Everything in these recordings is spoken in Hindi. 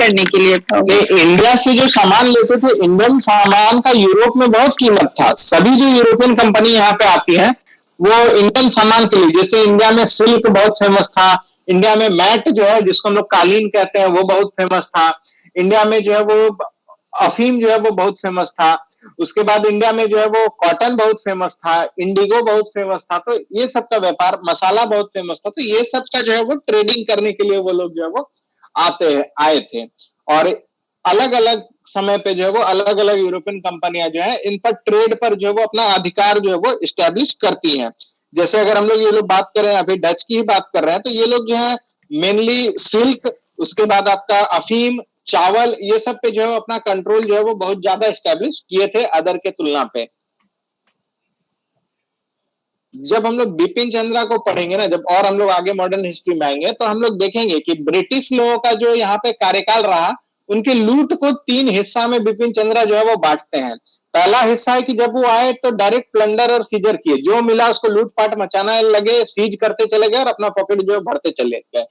करने के लिए था। इंडिया से जो सामान लेते थे, इंडियन सामान का यूरोप में बहुत कीमत था। सभी जो यूरोपियन कंपनी यहाँ पे आती है वो इंडियन सामान के लिए, जैसे इंडिया में सिल्क बहुत फेमस था, इंडिया में मैट जो है जिसको हम लोग कालीन कहते हैं वो बहुत फेमस था, इंडिया में जो है वो अफीम जो है वो बहुत फेमस था, उसके बाद इंडिया में जो है वो कॉटन बहुत फेमस था, इंडिगो बहुत फेमस था, तो ये सब का व्यापार, मसाला बहुत फेमस था, तो ये सब का जो है वो ट्रेडिंग करने के लिए वो लोग जो है वो आए थे। और अलग अलग समय पे जो है वो अलग अलग यूरोपियन कंपनियां जो है इन पर ट्रेड पर जो है वो अपना अधिकार जो है वो इस्टेब्लिश करती हैं। जैसे अगर हम लोग ये लोग बात करें, अभी डच की ही बात कर रहे हैं, तो ये लोग जो है मेनली सिल्क, उसके बाद आपका अफीम, चावल, ये सब पे जो है अपना कंट्रोल जो है वो बहुत ज्यादा इस्टेब्लिश किए थे अदर के तुलना पे। जब हम लोग बिपिन चंद्रा को पढ़ेंगे ना, जब और हम लोग आगे मॉडर्न हिस्ट्री में आएंगे, तो हम लोग देखेंगे कि ब्रिटिश लोगों का जो यहाँ पे कार्यकाल रहा, उनके लूट को 3 हिस्सा में बिपिन चंद्रा जो है वो बांटते हैं। पहला हिस्सा है कि जब वो आए तो डायरेक्ट प्लंडर और सीजर किए, जो मिला उसको लूटपाट मचाना लगे, सीज करते चले गए और अपना पॉकेट जो है भरते चले गए।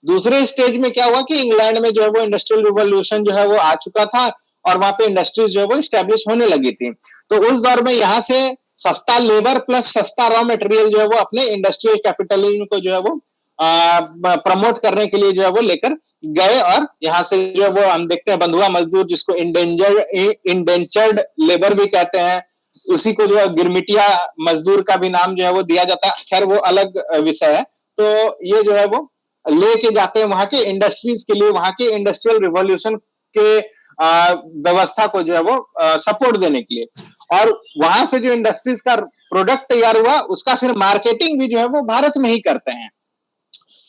दूसरे स्टेज में क्या हुआ कि इंग्लैंड में जो है वो इंडस्ट्रियल रिवॉल्यूशन जो है वो आ चुका था और वहां पे इंडस्ट्रीज जो है वो स्टैब्लिश होने लगी थी। तो उस दौर में यहाँ से सस्ता लेबर प्लस सस्ता रॉ मटेरियल जो है वो अपने इंडस्ट्रियल कैपिटलिज्म को जो है वो प्रमोट करने के लिए जो है वो लेकर गए, और यहाँ से जो है वो हम देखते हैं बंधुआ मजदूर, जिसको इंडेंचर्ड लेबर भी कहते हैं, उसी को जो है गिरमिटिया मजदूर का भी नाम जो है वो दिया जाता है, खैर वो अलग विषय है। तो ये जो है वो लेके जाते हैं वहां के इंडस्ट्रीज के लिए, वहां के इंडस्ट्रियल रिवॉल्यूशन के व्यवस्था को जो है वो सपोर्ट देने के लिए, और वहां से जो इंडस्ट्रीज का प्रोडक्ट तैयार हुआ उसका फिर मार्केटिंग भी जो है वो भारत में ही करते हैं।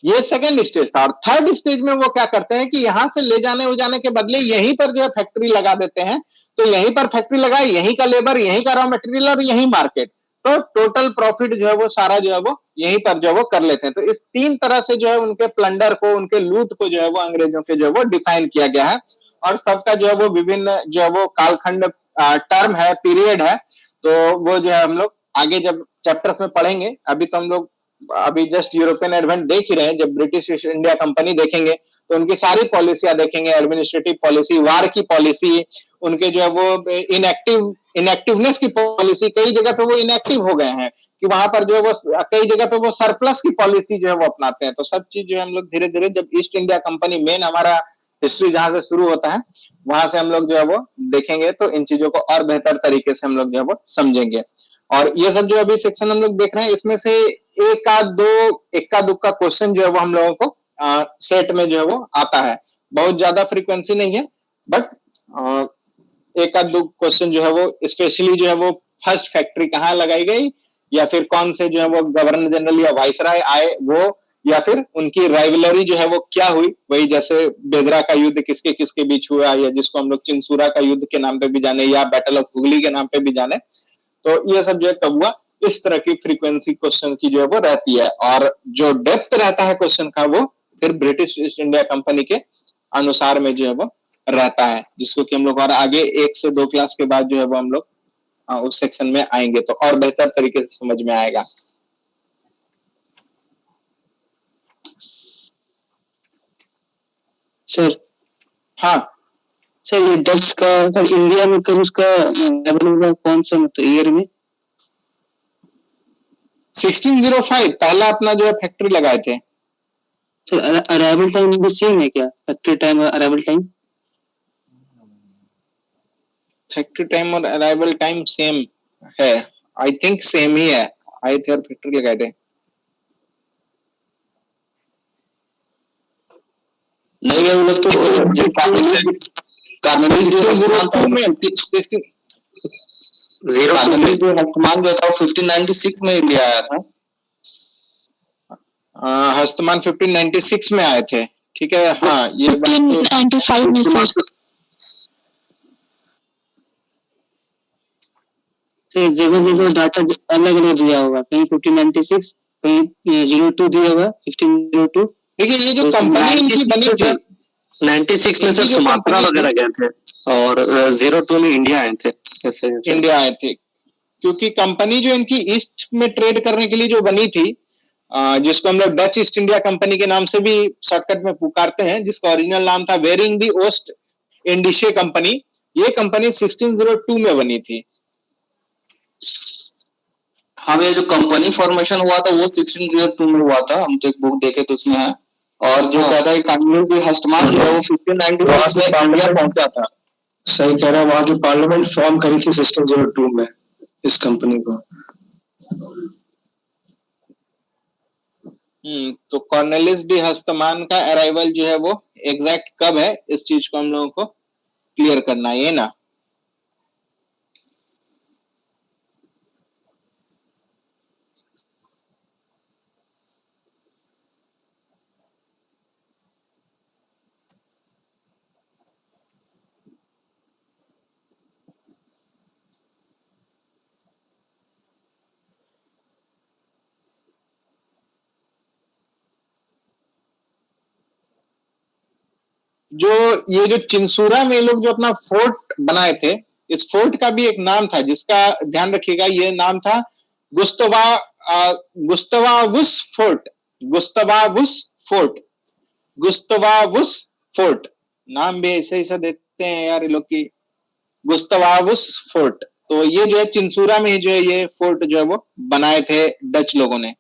ये सेकंड स्टेज था। और थर्ड स्टेज में वो क्या करते हैं कि यहां से ले जाने के बदले यहीं पर जो है फैक्ट्री लगा देते हैं, तो यहीं पर फैक्ट्री लगाए, यहीं का लेबर, यहीं का रॉ मटेरियल और यहीं मार्केट, तो टोटल प्रॉफिट जो है वो सारा जो है वो यहीं पर जो है वो कर लेते हैं। तो इस 3 तरह से जो है उनके प्लंडर को, उनके लूट को जो है वो अंग्रेजों के जो है वो डिफाइन किया गया है, और सबका जो है वो विभिन्न जो है वो कालखंड टर्म है, पीरियड है। तो वो जो है हम लोग आगे जब चैप्टर्स में पढ़ेंगे, अभी तो हम लोग अभी जस्ट यूरोपियन एडवेंट देख ही रहे हैं, जब ब्रिटिश ईस्ट इंडिया कंपनी देखेंगे तो उनकी सारी पॉलिसियां देखेंगे, एडमिनिस्ट्रेटिव पॉलिसी, वार की पॉलिसी, उनके जो है वो इनएक्टिवनेस की पॉलिसी, कई जगह पे वो इनएक्टिव हो गए हैं कि वहां पर जो है वो कई जगह पे वो सरप्लस की पॉलिसी जो है वो अपनाते हैं। तो सब चीज जो है हम लोग धीरे धीरे, जब ईस्ट इंडिया कंपनी, मेन हमारा हिस्ट्री जहां से शुरू होता है, वहां से हम लोग जो है वो देखेंगे, तो इन चीजों को और बेहतर तरीके से हम लोग जो है वो समझेंगे। और ये सब जो अभी सेक्शन हम लोग देख रहे हैं, इसमें से इक्का दुक्का क्वेश्चन जो है वो हम लोगों को सेट में जो है वो आता है। बहुत ज्यादा फ्रीक्वेंसी नहीं है, बट एक आध दो क्वेश्चन जो है वो स्पेशली जो है वो फर्स्ट फैक्ट्री कहाँ लगाई गई, या फिर कौन से जो है वो गवर्नर जनरल या वाइसराय आए वो, या फिर उनकी राइवलरी जो है वो क्या हुई, वही जैसे बेदरा का युद्ध किसके किसके बीच हुआ, या जिसको हम लोग चिंसूरा का युद्ध के नाम पे भी जाने, या बैटल ऑफ हुगली के नाम पे भी जाने, तो ये सब जो है कब हुआ, इस तरह की फ्रीक्वेंसी क्वेश्चन की जो है वो रहती है। और जो डेप्थ रहता है क्वेश्चन का, वो फिर ब्रिटिश ईस्ट इंडिया कंपनी के अनुसार में जो है वो रहता है, जिसको कि हम लोग और आगे 1 से 2 क्लास के बाद जो है वो हम लोग उस सेक्शन में आएंगे तो और बेहतर तरीके से समझ में आएगा। सर, हाँ सर ये डच का इंडिया में कब उसका लेवल हुआ, कौन सा मतलब ईयर में? 1605 पहला अपना जो है फैक्ट्री लगाए थे। सर अराइवल टाइम भी सेम है क्या? फैक्ट्री टाइम और अराइवल टाइम? फैक्ट्री टाइम और अराइवल टाइम सेम है, आई थिंक सेम ही है। आए थे और फैक्ट्री लगाए थे। नहीं वो लोग तो हस्तमान जो था 1596 में इंडिया आया था। हस्तमान 1596 में आए थे, ठीक है। हाँ ये 1595 में सर जगह जगह डाटा अलग अलग दिया होगा, कहीं 1596, कहीं 02 दिया हुआ, 1602। देखिए ये जो कंपनी इनकी बनी थी 96 में सर सुमात्रा वगैरह गए थे, और 02 में इंडिया आए थे। कैसे इंडिया आए थे, क्योंकि कंपनी जो इनकी ईस्ट में ट्रेड करने के लिए जो बनी थी, जिसको हम लोग डच ईस्ट इंडिया कंपनी के नाम से भी शॉर्टकट में पुकारते हैं, जिसका ओरिजिनल नाम था वेरिंग दी ओस्ट इंडिशे कंपनी। ये कंपनी 1602 में बनी थी। हाँ भैया, जो कंपनी फॉर्मेशन हुआ था वो 1602 में हुआ था, हम तो एक बुक देखे तो उसमें है। और जो कहता है कॉर्नवालिस डी हस्टमान जो है वो 1596 में इंडिया पहुंचा था। सही कह रहा है, वहां की पार्लियामेंट फॉर्म करी थी 1602 में इस कंपनी को। तो कॉर्नवालिस डी हस्टमान का अराइवल जो है वो एग्जैक्ट कब है, इस चीज को हम लोगों को क्लियर करना है, ये ना। ये जो चिंसूरा में लोग जो अपना फोर्ट बनाए थे, इस फोर्ट का भी एक नाम था जिसका ध्यान रखिएगा, ये नाम था गुस्तवावुस फोर्ट। गुस्तवावुस फोर्ट, गुस्तवावुस फोर्ट, नाम भी ऐसे ऐसा देते हैं यार ये लोग की, गुस्तवावुस फोर्ट। तो ये जो है चिंसूरा में जो है ये फोर्ट जो है वो बनाए थे डच लोगों ने।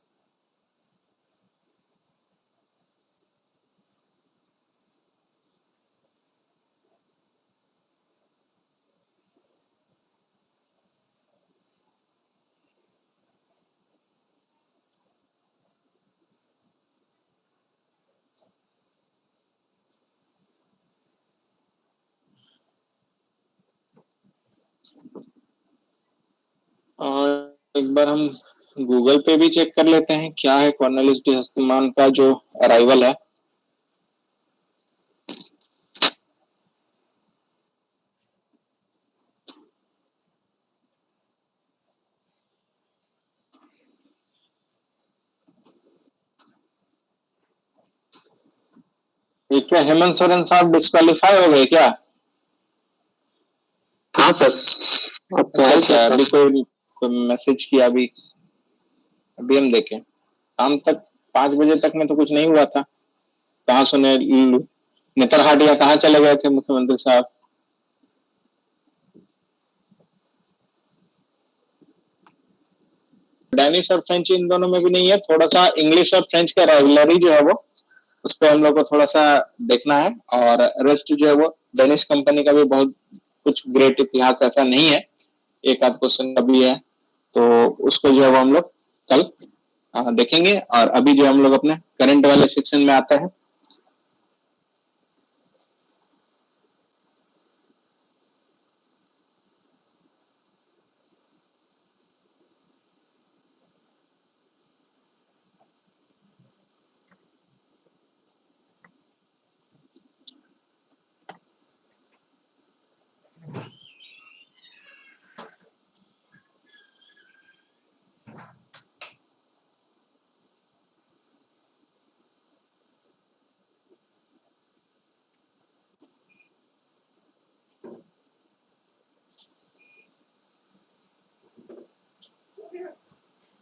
और एक बार हम गूगल पे भी चेक कर लेते हैं क्या है कॉर्नवालिस डी हस्टमान का जो अराइवल है। ये क्या हेमंत सोरेन साहब डिस्क्वालीफाई हो गए क्या? हाँ सर। अच्छा, अभी कोई मैसेज किया, अभी हम देखें। शाम तक 5 बजे तक में तो कुछ नहीं हुआ था। कहाँ सुने, नेतरहाटिया कहाँ चले गए थे मुख्यमंत्री साहब? डेनिश और फ्रेंच इन दोनों में भी नहीं है। थोड़ा सा इंग्लिश और फ्रेंच का राइवलरी जो है वो उस पर हम लोग को थोड़ा सा देखना है, और रेस्ट जो है वो डेनिश कंपनी का भी बहुत कुछ ग्रेट इतिहास ऐसा नहीं है, एक आध क्वेश्चन का भी है, तो उसको जो है वो हम लोग कल देखेंगे। और अभी जो हम लोग अपने करंट वाले सेक्शन में आते हैं।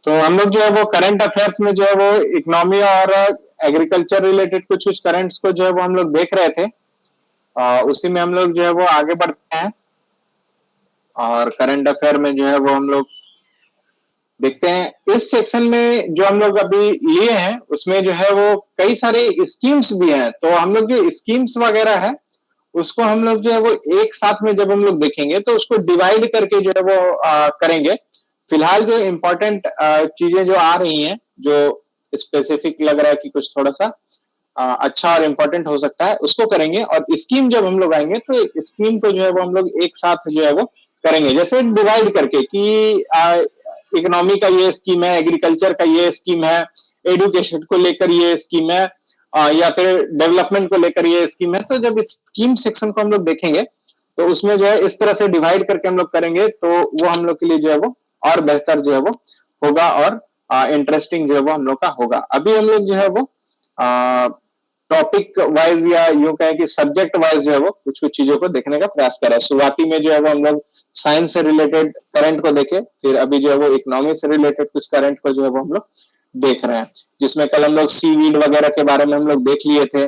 तो हम लोग जो है वो करंट अफेयर्स में जो है वो इकोनॉमी और एग्रीकल्चर रिलेटेड कुछ कुछ करंट्स को जो है वो हम लोग देख रहे थे। उसी में हम लोग जो है वो आगे बढ़ते हैं, और करंट अफेयर में जो है वो हम लोग देखते हैं। इस सेक्शन में जो हम लोग अभी लिए हैं उसमें जो है वो कई सारे स्कीम्स भी हैं, तो हम लोग जो स्कीम्स वगैरह है उसको हम लोग जो है वो एक साथ में जब हम लोग देखेंगे तो उसको डिवाइड करके जो है वो करेंगे। फिलहाल जो इम्पोर्टेंट चीजें जो आ रही हैं, जो स्पेसिफिक लग रहा है कि कुछ थोड़ा सा अच्छा और इम्पोर्टेंट हो सकता है, उसको करेंगे। और स्कीम जब हम लोग आएंगे तो स्कीम को जो है वो हम लोग एक साथ जो है वो करेंगे, जैसे डिवाइड करके कि इकोनॉमी का ये स्कीम है, एग्रीकल्चर का ये स्कीम है, एडुकेशन को लेकर ये स्कीम है, या फिर डेवलपमेंट को लेकर ये स्कीम है। तो जब स्कीम सेक्शन को हम लोग देखेंगे तो उसमें जो है इस तरह से डिवाइड करके हम लोग करेंगे, तो वो हम लोग के लिए जो है वो और बेहतर जो है वो होगा, और इंटरेस्टिंग जो है वो हम लोग का होगा। अभी हम लोग जो है वो टॉपिक वाइज या यूं कहें कि सब्जेक्ट वाइज जो है वो कुछ कुछ चीजों को देखने का प्रयास करें। शुरुआती में जो है वो हम लोग साइंस से रिलेटेड करंट को देखे, फिर अभी जो है वो इकोनॉमी से रिलेटेड कुछ करंट को जो है वो हम लोग देख रहे हैं, जिसमें कल हम लोग सीवीड वगैरह के बारे में हम लोग देख लिए थे।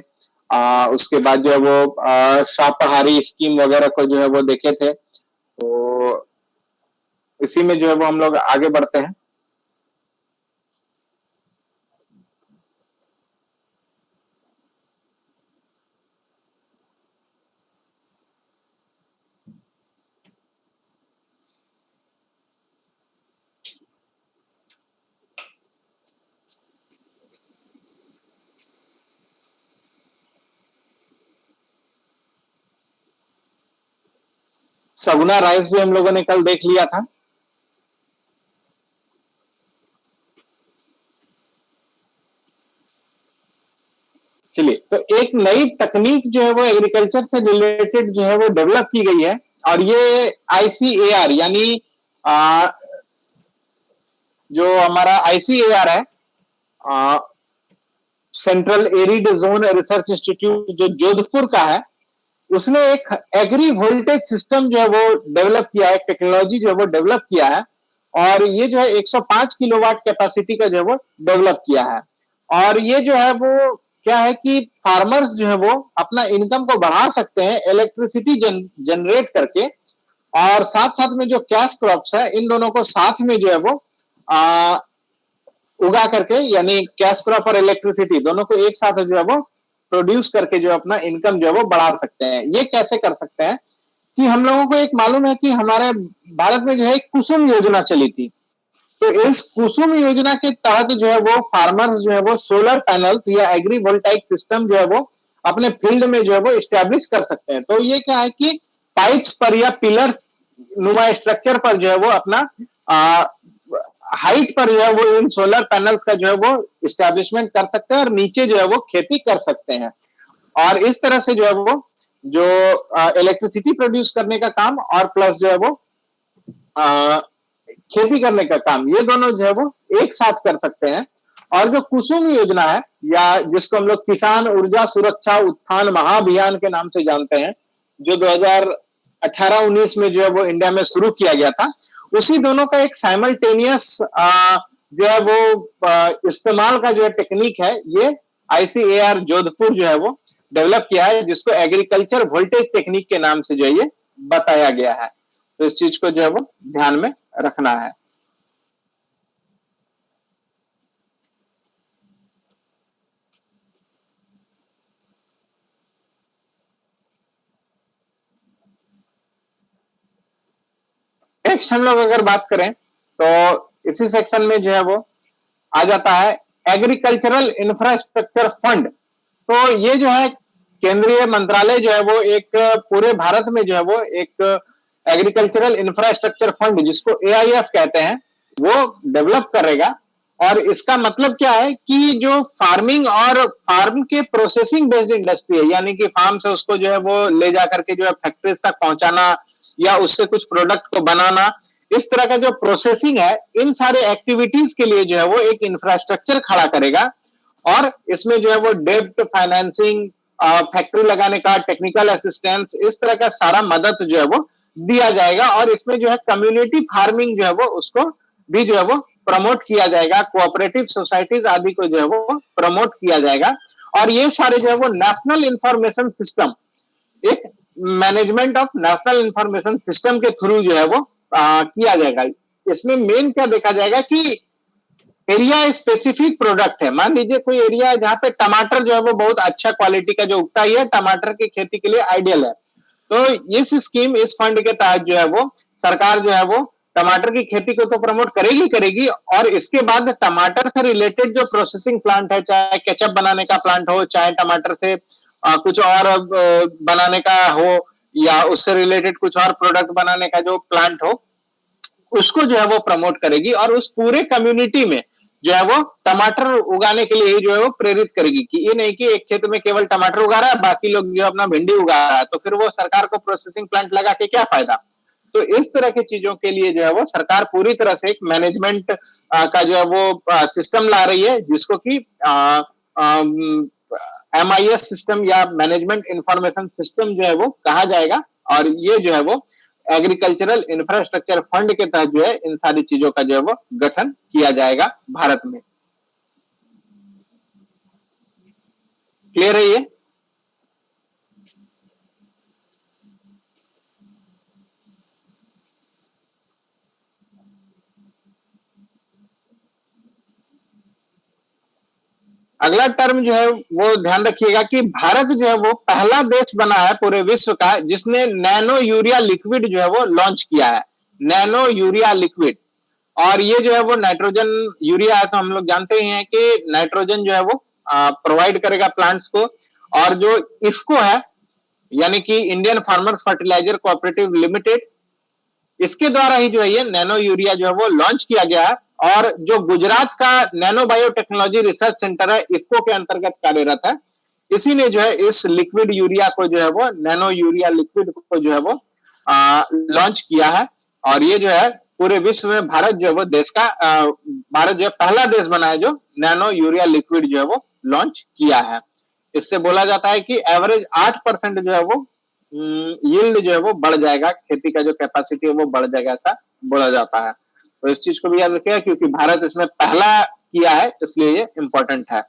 उसके बाद जो है वो शाकाहारी स्कीम वगैरह को जो है वो देखे थे। तो इसी में जो है वो हम लोग आगे बढ़ते हैं। सगुना राइस भी हम लोगों ने कल देख लिया था। चलिए, तो एक नई तकनीक जो है वो एग्रीकल्चर से रिलेटेड जो है वो डेवलप की गई है, और ये ICAR यानी जो हमारा ICAR है, central arid zone research institute जो जोधपुर का है, उसने एक एग्री वोल्टेज सिस्टम जो है वो डेवलप किया है, टेक्नोलॉजी जो है वो डेवलप किया है, और ये जो है 105 किलोवाट कैपेसिटी का जो है वो डेवलप किया है। और ये जो है वो क्या है कि फार्मर्स जो है वो अपना इनकम को बढ़ा सकते हैं इलेक्ट्रिसिटी जनरेट करके, और साथ साथ में जो कैश क्रॉप्स है, इन दोनों को साथ में जो है वो उगा करके, यानी कैश क्रॉप और इलेक्ट्रिसिटी दोनों को एक साथ जो है वो प्रोड्यूस करके जो अपना इनकम जो है वो बढ़ा सकते हैं। ये कैसे कर सकते हैं कि हम लोगों को एक मालूम है कि हमारे भारत में जो है एक कुसुम योजना चली थी। तो इस कुसुम योजना के तहत जो है वो फार्मर जो है वो सोलर पैनल्स या एग्री वोल्टाइक सिस्टम जो है वो अपने फील्ड में जो है वो इस्टेब्लिश कर सकते हैं। तो ये क्या है कि पाइप्स पर या पिलर नुमा स्ट्रक्चर पर जो है वो अपना हाइट पर जो है वो इन सोलर पैनल्स का जो है वो इस्टेब्लिशमेंट कर सकते हैं, और नीचे जो है वो खेती कर सकते हैं। और इस तरह से जो है वो जो इलेक्ट्रिसिटी प्रोड्यूस करने का काम और प्लस जो है वो खेती करने का काम, ये दोनों जो है वो एक साथ कर सकते हैं। और जो कुसुम योजना है, या जिसको हम लोग किसान ऊर्जा सुरक्षा उत्थान महाअभियान के नाम से जानते हैं, जो 2018-19 में जो है वो इंडिया में शुरू किया गया था, उसी दोनों का एक साइमल्टेनियस जो है वो इस्तेमाल का जो है टेक्निक है, ये ICAR जोधपुर जो है वो डेवलप किया है, जिसको एग्रीकल्चर वोल्टेज टेक्निक के नाम से जो है ये बताया गया है। तो इस चीज को जो है वो ध्यान में रखना है। नेक्स्ट हम लोग अगर बात करें तो इसी सेक्शन में जो है वो आ जाता है एग्रीकल्चरल इंफ्रास्ट्रक्चर फंड। तो ये जो है केंद्रीय मंत्रालय जो है वो एक पूरे भारत में जो है वो एक एग्रीकल्चरल इंफ्रास्ट्रक्चर फंड, जिसको AIF कहते हैं, वो डेवलप करेगा। और इसका मतलब क्या है कि जो फार्मिंग और फार्म के प्रोसेसिंग बेस्ड इंडस्ट्री है, यानी कि फार्म से उसको जो है वो ले जाकर के जो है फैक्ट्रीज तक पहुंचाना या उससे कुछ प्रोडक्ट को बनाना, इस तरह का जो प्रोसेसिंग है, इन सारे एक्टिविटीज के लिए जो है वो एक इंफ्रास्ट्रक्चर खड़ा करेगा। और इसमें जो है वो डेब्ट फाइनेंसिंग, फैक्ट्री लगाने का टेक्निकल असिस्टेंस, इस तरह का सारा मदद जो है वो दिया जाएगा। और इसमें जो है कम्युनिटी फार्मिंग जो है वो उसको भी जो है वो प्रमोट किया जाएगा, कोऑपरेटिव सोसाइटीज आदि को जो है वो प्रमोट किया जाएगा। और ये सारे जो है वो नेशनल इंफॉर्मेशन सिस्टम, एक management of national information system के थ्रू जो है वो किया जाएगा। इसमें मेन क्या देखा जाएगा कि एरिया स्पेसिफिक प्रोडक्ट है। मान लीजिए कोई एरिया है जहां पे टमाटर जो है वो बहुत अच्छा क्वालिटी का जो उगता ही है, टमाटर की खेती के लिए आइडियल है। तो इस स्कीम, इस फंड के तहत जो है वो सरकार जो है वो टमाटर की खेती को तो प्रमोट करेगी, और इसके बाद टमाटर से रिलेटेड जो प्रोसेसिंग प्लांट है, चाहे केचप बनाने का प्लांट हो, चाहे टमाटर से कुछ और बनाने का हो, या उससे रिलेटेड कुछ और प्रोडक्ट बनाने का जो प्लांट हो, उसको जो है वो प्रमोट करेगी। और उस पूरे कम्युनिटी में जो है वो टमाटर उगाने के लिए जो है वो प्रेरित करेगी, कि ये नहीं कि एक खेत में केवल टमाटर उगा रहा है, बाकी लोग जो अपना भिंडी उगा रहा है, तो फिर वो सरकार को प्रोसेसिंग प्लांट लगा के क्या फायदा। तो इस तरह की चीजों के लिए जो है वो सरकार पूरी तरह से एक मैनेजमेंट का जो है वो सिस्टम ला रही है, जिसको कि MIS सिस्टम या मैनेजमेंट इंफॉर्मेशन सिस्टम जो है वो कहा जाएगा। और ये जो है वो एग्रीकल्चरल इंफ्रास्ट्रक्चर फंड के तहत जो है इन सारी चीजों का जो है वो गठन किया जाएगा भारत में। क्लियर है ये? अगला टर्म जो है वो ध्यान रखिएगा कि भारत जो है वो पहला देश बना है पूरे विश्व का जिसने नैनो यूरिया लिक्विड जो है वो लॉन्च किया है। नैनो यूरिया लिक्विड, और ये जो है वो नाइट्रोजन यूरिया है, तो हम लोग जानते ही हैं कि नाइट्रोजन जो है वो प्रोवाइड करेगा प्लांट्स को। और जो इफ्को है यानी कि Indian farmer fertiliser cooperative limited, इसके द्वारा ही जो है ये नैनो यूरिया जो है वो लॉन्च किया गया है। और जो गुजरात का नैनो बायोटेक्नोलॉजी रिसर्च सेंटर है, इसको के अंतर्गत कार्यरत है। इसी ने जो है इस लिक्विड यूरिया को जो है वो नैनो यूरिया लिक्विड को जो है वो लॉन्च किया है। और ये जो है पूरे विश्व में भारत जो है वो देश का भारत जो है पहला देश बना है जो नैनो यूरिया लिक्विड जो है वो लॉन्च किया है। इससे बोला जाता है कि एवरेज 8% जो है वो यील्ड जो है वो बढ़ जाएगा, खेती का जो कैपेसिटी है वो बढ़ जाएगा, ऐसा बोला जाता है। तो इस चीज को भी याद रखिएगा क्योंकि भारत इसमें पहला किया है, इसलिए ये इंपॉर्टेंट है।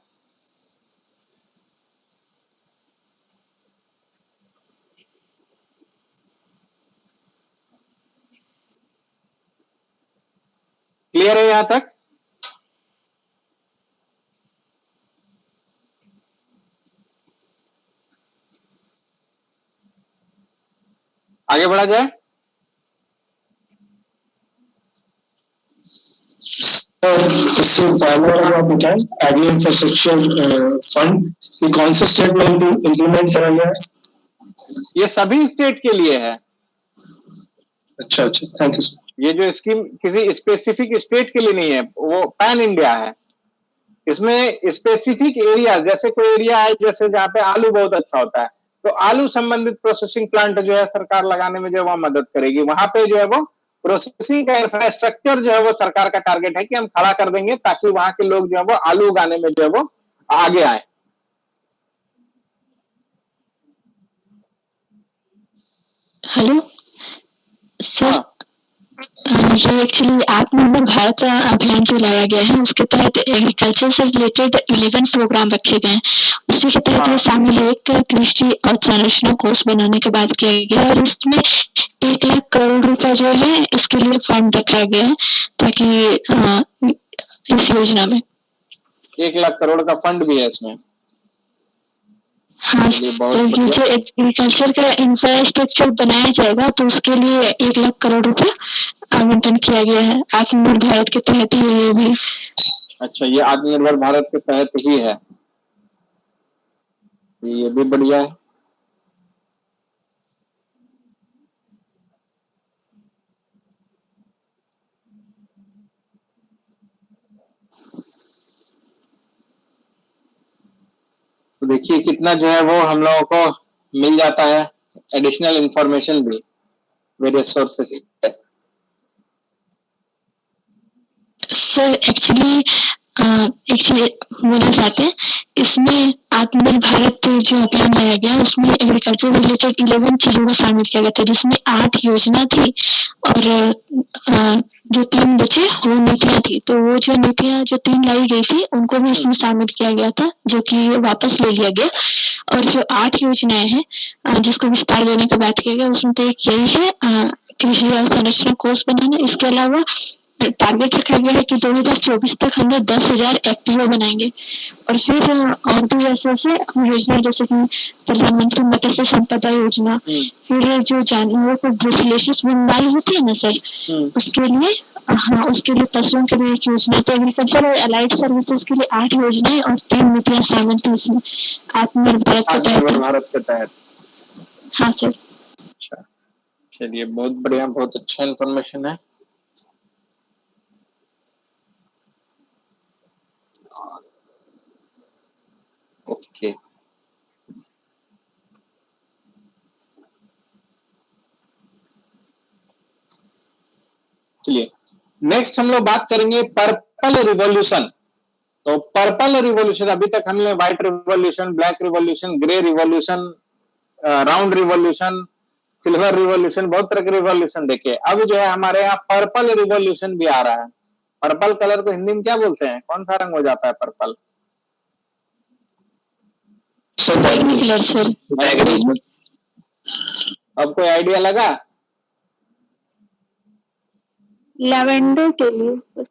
क्लियर है यहां तक? आगे बढ़ा जाए। इससे पहले आप बताएं एग्री इंफ्रास्ट्रक्चर फंड ये कौन से स्टेट में इम्प्लीमेंट करा गया है? ये सभी स्टेट के लिए है। अच्छा अच्छा, थैंक यू। ये जो स्कीम किसी स्पेसिफिक स्टेट के लिए नहीं है, वो पैन इंडिया है। इसमें स्पेसिफिक एरिया, जैसे कोई एरिया है जैसे जहाँ पे आलू बहुत अच्छा होता है, तो आलू संबंधित प्रोसेसिंग प्लांट जो है सरकार लगाने में जो है वह मदद करेगी। वहां पे जो है वो प्रोसेसिंग का इंफ्रास्ट्रक्चर जो है वो सरकार का टारगेट है कि हम खड़ा कर देंगे ताकि वहां के लोग जो है वो आलू उगाने में जो है वो आगे आए। हेलो सर, हाँ, ये एक्चुअली आत्मनिर्भर भारत अभियान जो लाया गया है उसके तहत एग्रीकल्चर से रिलेटेड 11 प्रोग्राम रखे गए हैं। उसी के तहत ये शामिल है एक कृषि अवसंरचना कोष बनाने के बाद किया गया और इसमें 1 लाख करोड़ रुपए जो है इसके लिए फंड रखा गया है ताकि इस योजना में 1 लाख करोड़ का फंड भी है इसमें। हाँ, चलिए, तो बहुत ये बढ़िया। जो एग्रीकल्चर का इंफ्रास्ट्रक्चर बनाया जाएगा तो उसके लिए 1 लाख करोड़ रुपए आवंटन किया गया है। आत्मनिर्भर भारत के तहत ही ये भी। अच्छा, ये आत्मनिर्भर भारत के तहत ही है, ये भी बढ़िया है। तो देखिए कितना जो है वो हम लोगों को मिल जाता है एडिशनल इंफॉर्मेशन भी वेरियस सोर्सेस से। सर एक्चुअली बोलना चाहते हैं इसमें आत्मनिर्भर भारत जो अभियान लाया गया उसमें एग्रीकल्चर रिलेटेड 11 चीजों को शामिल किया गया था जिसमें 8 योजना थी और जो 3 बचे वो नीतियां थी। तो वो जो नीतियां जो 3 लाई गई थी उनको भी इसमें शामिल किया गया था जो कि वापस ले लिया गया। और जो 8 योजनाएं हैं जिसको विस्तार देने की बात किया गया उसमें तो एक यही है कृषि अवसंरचना कोष बनाना। इसके अलावा टारगेट रखा गया है कि 2024 तक हम लोग 10,000 एफपीओ बनाएंगे। और फिर और भी ऐसे ऐसे योजना जैसे कि प्रधानमंत्री मत्स्य संपदा योजना, फिर जो जानवरों को ब्रुसेलोसिस बीमारी होती है ना सर, उसके लिए उसके लिए पशुओं के लिए एक योजना। तो एग्रीकल्चर और अलाइड सर्विसेज के लिए 8 योजनाएं और 3 नीतियां शामिल थी इसमें आत्मनिर्भर भारत के तहत। हाँ सर। अच्छा, चलिए बहुत बढ़िया, बहुत अच्छा इन्फॉर्मेशन है। ओके, चलिए नेक्स्ट हम लोग बात करेंगे पर्पल रिवॉल्यूशन। तो पर्पल रिवॉल्यूशन, अभी तक हमने white revolution, black revolution, grey revolution, round revolution, silver revolution, बहुत तरह के रिवॉल्यूशन देखे। अब जो है हमारे यहाँ पर्पल रिवॉल्यूशन भी आ रहा है। पर्पल कलर को हिंदी में क्या बोलते हैं? कौन सा रंग हो जाता है पर्पल? So that बैगनी कलर सर। बैगनी सर। अब कोई आइडिया लगा? लैवेंडर के लिए सर।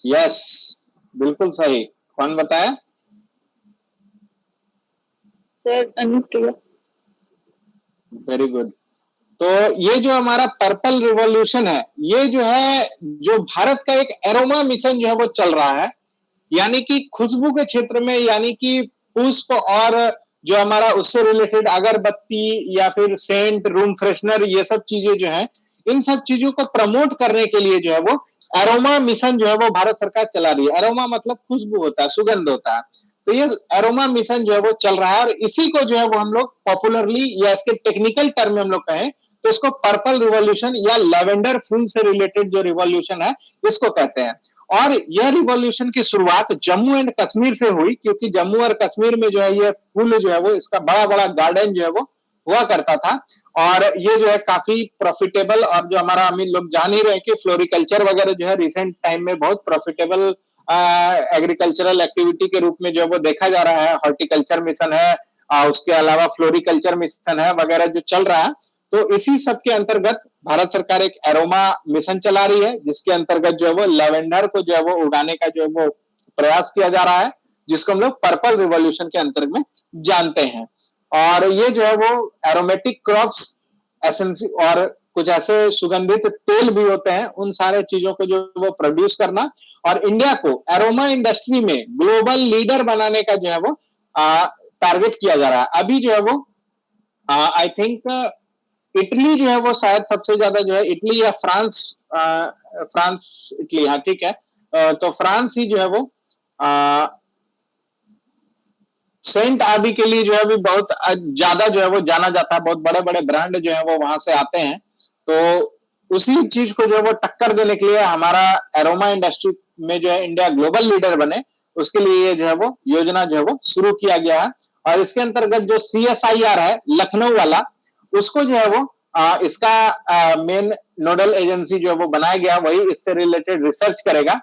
यस, बिल्कुल सही। कौन बताया? सर अनुप्रिया। Very good. तो ये जो हमारा पर्पल रिवॉल्यूशन है, ये जो है, जो भारत का एक एरोमा मिशन जो है वो चल रहा है, यानी कि खुशबू के क्षेत्र में, यानी कि पुष्प और जो हमारा उससे रिलेटेड अगरबत्ती या फिर सेंट, रूम फ्रेशनर, ये सब चीजें जो है, इन सब चीजों को प्रमोट करने के लिए जो है वो एरोमा मिशन जो है वो भारत सरकार चला रही है। एरोमा मतलब खुशबू होता है, सुगंध होता है। तो ये एरोमा मिशन जो है वो चल रहा है, और इसी को जो है वो हम लोग पॉपुलरली या इसके टेक्निकल टर्म में हम लोग कहें तो इसको पर्पल रिवॉल्यूशन या लेवेंडर फूल से रिलेटेड जो रिवॉल्यूशन है, इसको कहते हैं। और यह रिवॉल्यूशन की शुरुआत जम्मू एंड कश्मीर से हुई, क्योंकि जम्मू और कश्मीर में जो है ये फूल जो है वो, इसका बड़ा बड़ा गार्डन जो है वो हुआ करता था। और ये जो है काफी प्रॉफिटेबल, और जो हमारा हम लोग जान ही रहे हैं कि फ्लोरिकल्चर वगैरह जो है रिसेंट टाइम में बहुत प्रॉफिटेबल एग्रीकल्चरल एक्टिविटी के रूप में जो है वो देखा जा रहा है। हॉर्टिकल्चर मिशन है, उसके अलावा फ्लोरिकल्चर मिशन है वगैरह जो चल रहा है। तो इसी सब के अंतर्गत भारत सरकार एक एरोमा मिशन चला रही है, जिसके अंतर्गत जो है वो लेवेंडर को जो है वो उगाने का जो है वो प्रयास किया जा रहा है, जिसको हम लोग पर्पल रिवॉल्यूशन के अंतर्गत में जानते हैं। और ये जो है वो एरोमेटिक क्रॉप्स, एसेंसी और कुछ ऐसे सुगंधित तेल भी होते हैं, उन सारे चीजों को जो वो प्रोड्यूस करना, और इंडिया को एरोमा इंडस्ट्री में ग्लोबल लीडर बनाने का जो है वो टारगेट किया जा रहा है। अभी जो है वो आई थिंक इटली जो है वो शायद सबसे ज्यादा जो है, इटली या फ्रांस, फ्रांस इटली, हाँ ठीक है। तो फ्रांस ही जो है वो सेंट आदि के लिए जो है भी बहुत ज्यादा जो है वो जाना जाता है। बहुत बड़े बड़े ब्रांड जो है वो वहां से आते हैं। तो उसी चीज को जो है वो टक्कर देने के लिए हमारा एरोमा इंडस्ट्री में जो है इंडिया ग्लोबल लीडर बने, उसके लिए जो है वो योजना जो है वो शुरू किया गया है। और इसके अंतर्गत जो CSIR है लखनऊ वाला, उसको जो है वो इसका मेन नोडल एजेंसी जो है वो बनाया गया, वही इससे रिलेटेड रिसर्च करेगा,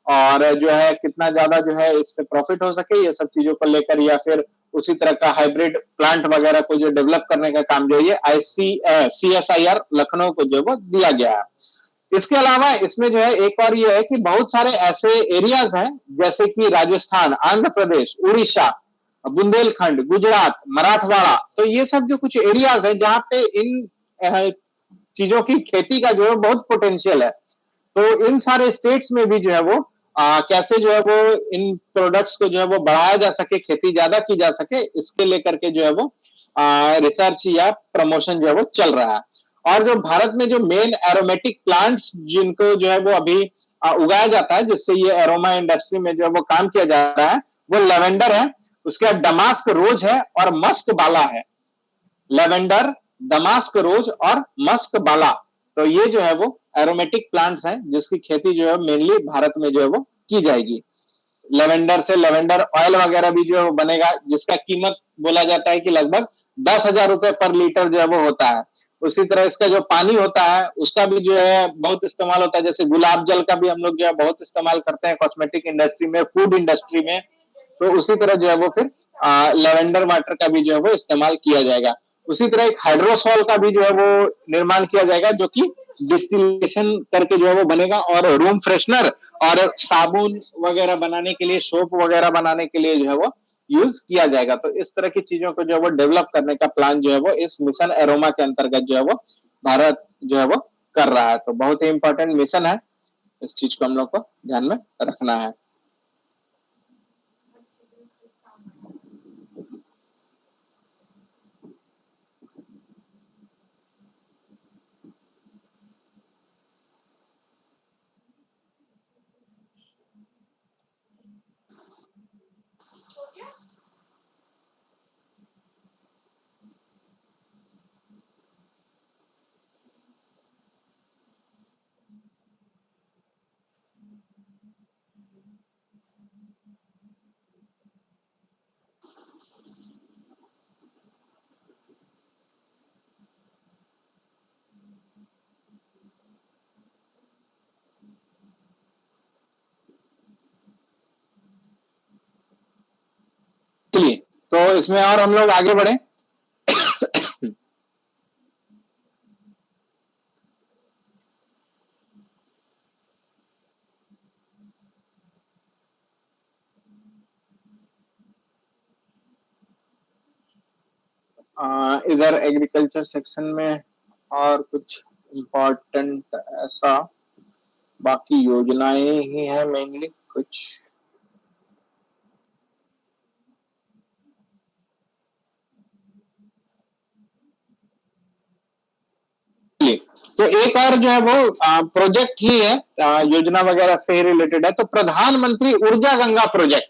और जो है कितना ज्यादा जो है इससे प्रॉफिट हो सके, ये सब चीजों को लेकर, या फिर उसी तरह का हाइब्रिड प्लांट वगैरह को जो डेवलप करने का काम जो ये CSIR लखनऊ को जो वो दिया गया है। इसके अलावा इसमें जो है एक और ये है कि बहुत सारे ऐसे एरियाज हैं, जैसे कि राजस्थान, आंध्र प्रदेश, उड़ीसा, बुंदेलखंड, गुजरात, मराठवाड़ा, तो ये सब जो कुछ एरियाज हैं जहां पे इन चीजों की खेती का जो है बहुत पोटेंशियल है। तो इन सारे स्टेट्स में भी जो है वो कैसे जो है वो इन प्रोडक्ट्स को जो है वो बढ़ाया जा सके, खेती ज्यादा की जा सके, इसके लेकर के जो है वो रिसर्च या प्रमोशन जो है वो चल रहा है। और जो भारत में जो मेन एरोमेटिक प्लांट्स जिनको जो है वो अभी उगाया जाता है, जिससे ये एरोमा इंडस्ट्री में जो है वो काम किया जा रहा है, वो लेवेंडर है, उसके बाद डमास्क रोज है और मस्क बाला है। लेवेंडर, दमास्क रोज और मस्क बाला, तो ये जो है वो एरोमेटिक प्लांट्स हैं जिसकी खेती जो है मेनली भारत में जो है वो की जाएगी। लेवेंडर से लेवेंडर ऑयल वगैरह भी जो है वो बनेगा, जिसका कीमत बोला जाता है कि लगभग 10,000 रुपए पर लीटर जो है वो होता है। उसी तरह इसका जो पानी होता है उसका भी जो है बहुत इस्तेमाल होता है, जैसे गुलाब जल का भी हम लोग जो है बहुत इस्तेमाल करते हैं कॉस्मेटिक इंडस्ट्री में, फूड इंडस्ट्री में। तो उसी तरह जो है वो फिर लेवेंडर वाटर का भी जो है वो इस्तेमाल किया जाएगा। उसी तरह एक हाइड्रोसॉल का भी जो है वो निर्माण किया जाएगा, जो कि डिस्टिलेशन करके जो है वो बनेगा, और रूम फ्रेशनर और साबुन वगैरह बनाने के लिए, सोप वगैरह बनाने के लिए जो है वो यूज किया जाएगा। तो इस तरह की चीजों को जो है वो डेवलप करने का प्लान जो है वो इस मिशन एरोमा के अंतर्गत जो है वो भारत जो है वो कर रहा है। तो बहुत ही इंपॉर्टेंट मिशन है, इस चीज को हम लोग को ध्यान में रखना है। तो इसमें और हम लोग आगे बढ़े। इधर एग्रीकल्चर सेक्शन में और कुछ इम्पोर्टेंट ऐसा बाकी योजनाएं ही हैं मेनली कुछ। तो एक और जो है वो प्रोजेक्ट ही है, योजना वगैरह से ही रिलेटेड है। तो प्रधानमंत्री ऊर्जा गंगा प्रोजेक्ट,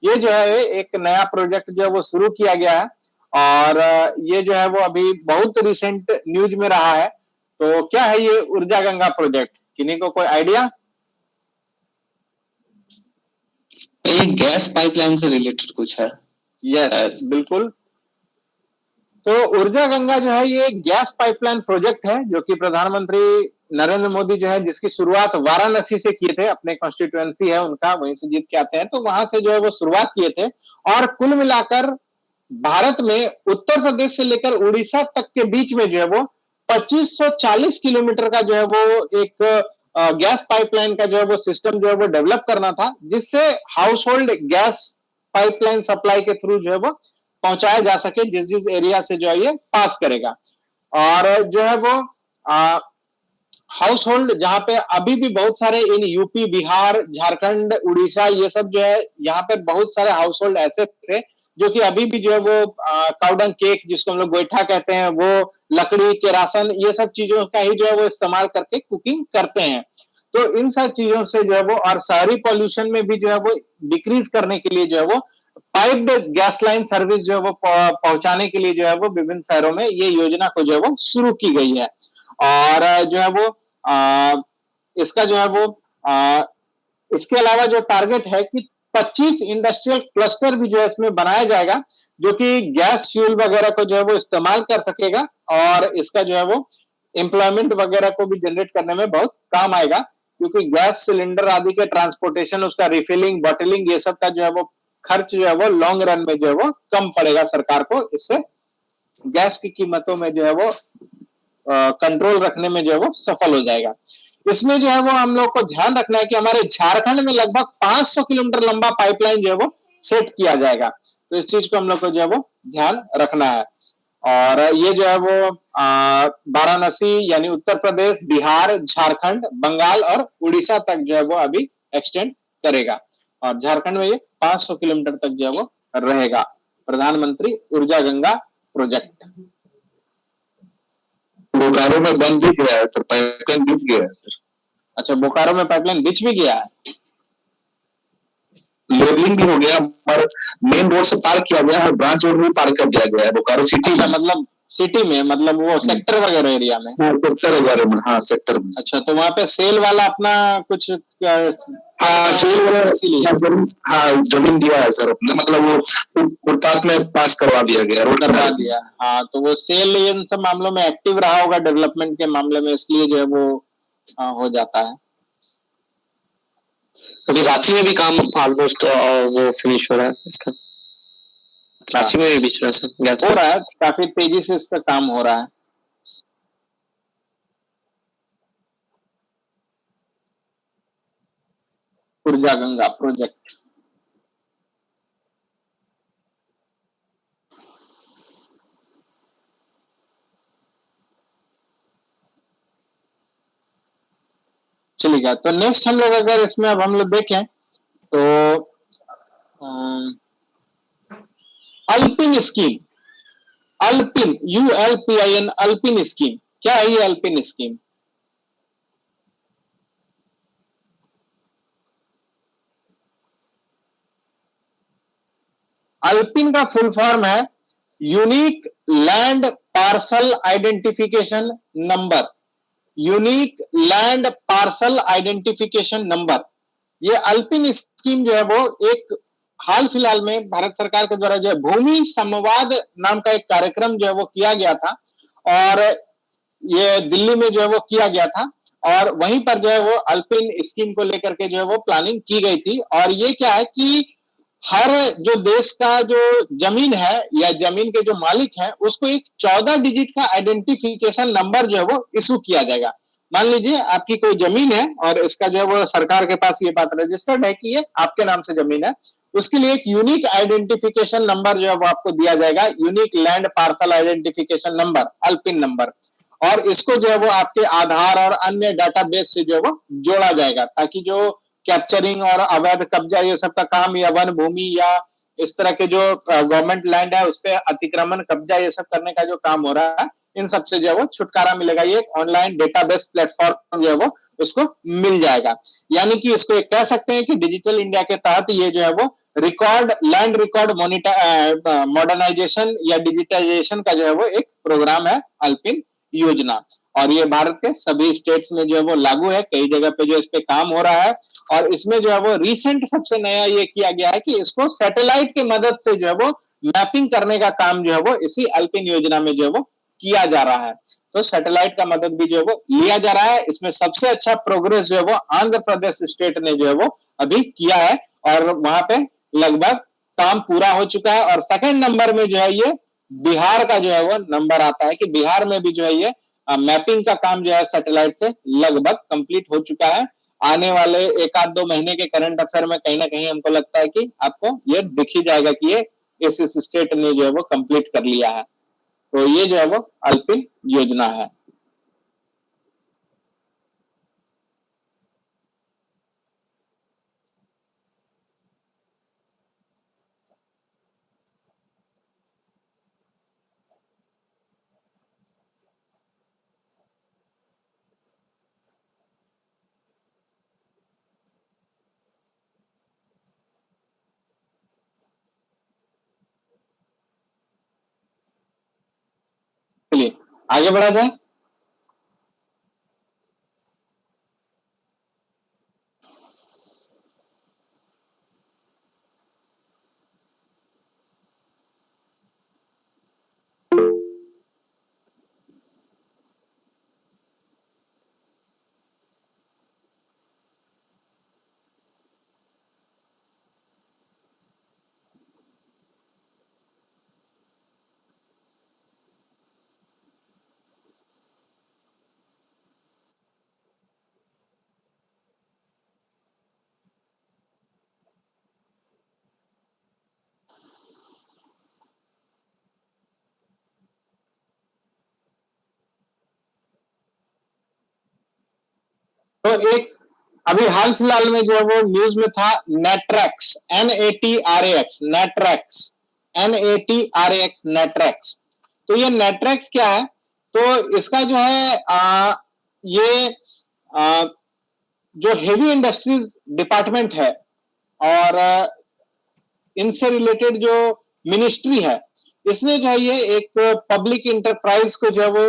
ये जो है एक नया प्रोजेक्ट जो है वो शुरू किया गया है और ये जो है वो अभी बहुत रिसेंट न्यूज में रहा है। तो क्या है ये ऊर्जा गंगा प्रोजेक्ट, किन्हीं को कोई आइडिया? ये गैस पाइपलाइन से रिलेटेड कुछ है। यस, बिल्कुल। तो ऊर्जा गंगा जो है ये गैस पाइपलाइन प्रोजेक्ट है जो कि प्रधानमंत्री नरेंद्र मोदी जो है जिसकी शुरुआत वाराणसी से किए थे, अपने कॉन्स्टिट्यूएंसी है उनका, वहीं से जीत के आते हैं, तो वहां से जो है वो शुरुआत किए थे। और कुल मिलाकर भारत में उत्तर प्रदेश से लेकर उड़ीसा तक के बीच में जो है वो 2540 किलोमीटर का जो है वो एक गैस पाइपलाइन का जो है वो सिस्टम जो है वो डेवलप करना था, जिससे house hold gas pipeline supply के थ्रू जो है वो पहुंचाया जा सके जिस जिस एरिया से जो है ये पास करेगा। और जो है वो हाउस होल्ड जहां पे अभी भी बहुत सारे इन यूपी, बिहार, झारखंड, उड़ीसा, ये सब जो है यहाँ पे बहुत सारे हाउस होल्ड ऐसे थे जो कि अभी भी जो है वो काउडंग केक जिसको हम लोग गोईठा कहते हैं, वो लकड़ी, केरासन, ये सब चीजों का ही जो है वो इस्तेमाल करके कुकिंग करते हैं। तो इन सब चीजों से जो है वो और शहरी पॉल्यूशन में भी जो है वो डिक्रीज करने के लिए जो है वो पाइप्ड गैस लाइन सर्विस जो है वो पहुंचाने के लिए जो है वो विभिन्न शहरों में ये योजना को जो है वो शुरू की गई है। और जो है वो इसका जो है वो इसके अलावा जो टारगेट है कि 25 इंडस्ट्रियल क्लस्टर भी जो है इसमें बनाया जाएगा जो कि गैस फ्यूल वगैरह को जो है वो इस्तेमाल कर सकेगा और इसका जो है वो एम्प्लॉयमेंट वगैरह को भी जनरेट करने में बहुत काम आएगा, क्योंकि गैस सिलेंडर आदि के ट्रांसपोर्टेशन, उसका रिफिलिंग, बॉटलिंग, ये सब का जो है वो खर्च जो है वो लॉन्ग रन में जो है वो कम पड़ेगा सरकार को। इससे गैस की कीमतों में जो है वो कंट्रोल रखने में जो है वो सफल हो जाएगा। इसमें जो है वो हम लोग को ध्यान रखना है कि हमारे झारखंड में लगभग 500 किलोमीटर लंबा पाइपलाइन जो है वो सेट किया जाएगा। तो इस चीज को हम लोग को जो है वो ध्यान रखना है। और ये जो है वो वाराणसी यानी उत्तर प्रदेश, बिहार, झारखंड, बंगाल और उड़ीसा तक जो है वो अभी एक्सटेंड करेगा और झारखंड में ये 500 किलोमीटर तक जो है वो रहेगा प्रधानमंत्री ऊर्जा गंगा प्रोजेक्ट। बोकारो में बंद भी गया है सर, पाइपलाइन बिछ गया है सर। अच्छा, बोकारो में पाइपलाइन बिछ भी गया है, लेवलिंग भी हो गया और मेन रोड से पार किया गया है, ब्रांच रोड भी पार कर दिया गया है बोकारो सिटी में। मतलब सिटी में, मतलब वो सेक्टर वगैरह एरिया में? हाँ, सेक्टर वगैरह में। हाँ, सेक्टर में। अच्छा, तो वहाँ पे सेल वाला अपना कुछ सेल वाला, हाँ, जमीन दिया है सर अपने, मतलब वो फुटपाथ में पास करवा दिया गया, रोड करवा दिया। हाँ, तो वो सेल इन सब मामलों में एक्टिव रहा होगा डेवलपमेंट के मामले में, इसलिए जो है वो हो जाता है। अभी रांची में भी काम ऑलमोस्ट वो फिनिश हो रहा है इसका, रांची में भी बिछ रहा है सर, गैस हो रहा है, काफी तेजी से इसका काम हो रहा है। ऊर्जा गंगा प्रोजेक्ट चलेगा। तो नेक्स्ट हम लोग अगर इसमें अब हम लोग देखें तो alpine scheme, alpine, ULPIN, alpine scheme, क्या है ये अल्पिन स्कीम? अल्पिन का फुल फॉर्म है unique land parcel identification number, unique land parcel identification number. ये अल्पिन स्कीम जो है वो एक हाल फिलहाल में भारत सरकार के द्वारा जो है भूमि संवाद नाम का एक कार्यक्रम जो है वो किया गया था और ये दिल्ली में जो है वो किया गया था और वहीं पर जो है वो अल्पिन स्कीम को लेकर के जो है वो प्लानिंग की गई थी। और ये क्या है कि हर जो देश का जो जमीन है या जमीन के जो मालिक है उसको एक 14 डिजिट का आइडेंटिफिकेशन नंबर जो है वो इशू किया जाएगा। मान लीजिए आपकी कोई जमीन है और इसका जो है वो सरकार के पास ये बात रजिस्टर्ड है कि ये आपके नाम से जमीन है, उसके लिए एक यूनिक आइडेंटिफिकेशन नंबर जो है वो आपको दिया जाएगा, unique land parcel identification number, alpine number. और इसको जो है वो आपके आधार और अन्य डाटाबेस से जो है वो जोड़ा जाएगा, ताकि जो कैप्चरिंग और अवैध कब्जा ये सब का काम या वन भूमि या इस तरह के जो गवर्नमेंट लैंड है उस पर अतिक्रमण कब्जा ये सब करने का जो काम हो रहा है, इन सब से जो है वो छुटकारा मिलेगा। ये एक ऑनलाइन डेटाबेस प्लेटफॉर्म जो है वो उसको मिल जाएगा। यानी कि इसको एक कह सकते हैं कि डिजिटल इंडिया के तहत ये जो है वो रिकॉर्ड लैंड रिकॉर्ड मॉडर्नाइजेशन या डिजिटाइजेशन का जो है वो एक प्रोग्राम है अल्पिन योजना। और ये भारत के सभी स्टेट्स में जो है वो लागू है, कई जगह पे जो इस पे काम हो रहा है। और इसमें जो है वो रिसेंट सबसे नया ये किया गया है कि इसको सैटेलाइट की मदद से जो है वो मैपिंग करने का काम जो है वो इसी अल्पिन योजना में जो है वो किया जा रहा है। तो सैटेलाइट का मदद भी जो है वो लिया जा रहा है। इसमें सबसे अच्छा प्रोग्रेस जो है वो आंध्र प्रदेश स्टेट ने जो है वो अभी किया है और वहां पे लगभग काम पूरा हो चुका है। और सेकंड नंबर में जो है ये बिहार का जो है वो नंबर आता है कि बिहार में भी जो है ये मैपिंग का काम जो है सैटेलाइट से लगभग कंप्लीट हो चुका है। आने वाले एक आध 2 महीने के करंट अफेयर में कहीं ना कहीं हमको लगता है कि आपको ये दिख ही जाएगा कि ये इस स्टेट ने जो है वो कंप्लीट कर लिया है। तो ये जो है वो अल्पिन योजना है। चलिए आगे बढ़ा जाए। तो एक अभी हाल फिलहाल में जो है वो न्यूज में था नेट्रैक्स, NATRAX, नेट्रैक्स, NATRAX, नेट्रैक्स। तो ये नेट्रैक्स क्या है? तो इसका जो है ये जो हेवी इंडस्ट्रीज डिपार्टमेंट है और इनसे रिलेटेड जो मिनिस्ट्री है, इसने जो है ये एक पब्लिक इंटरप्राइज को जो है वो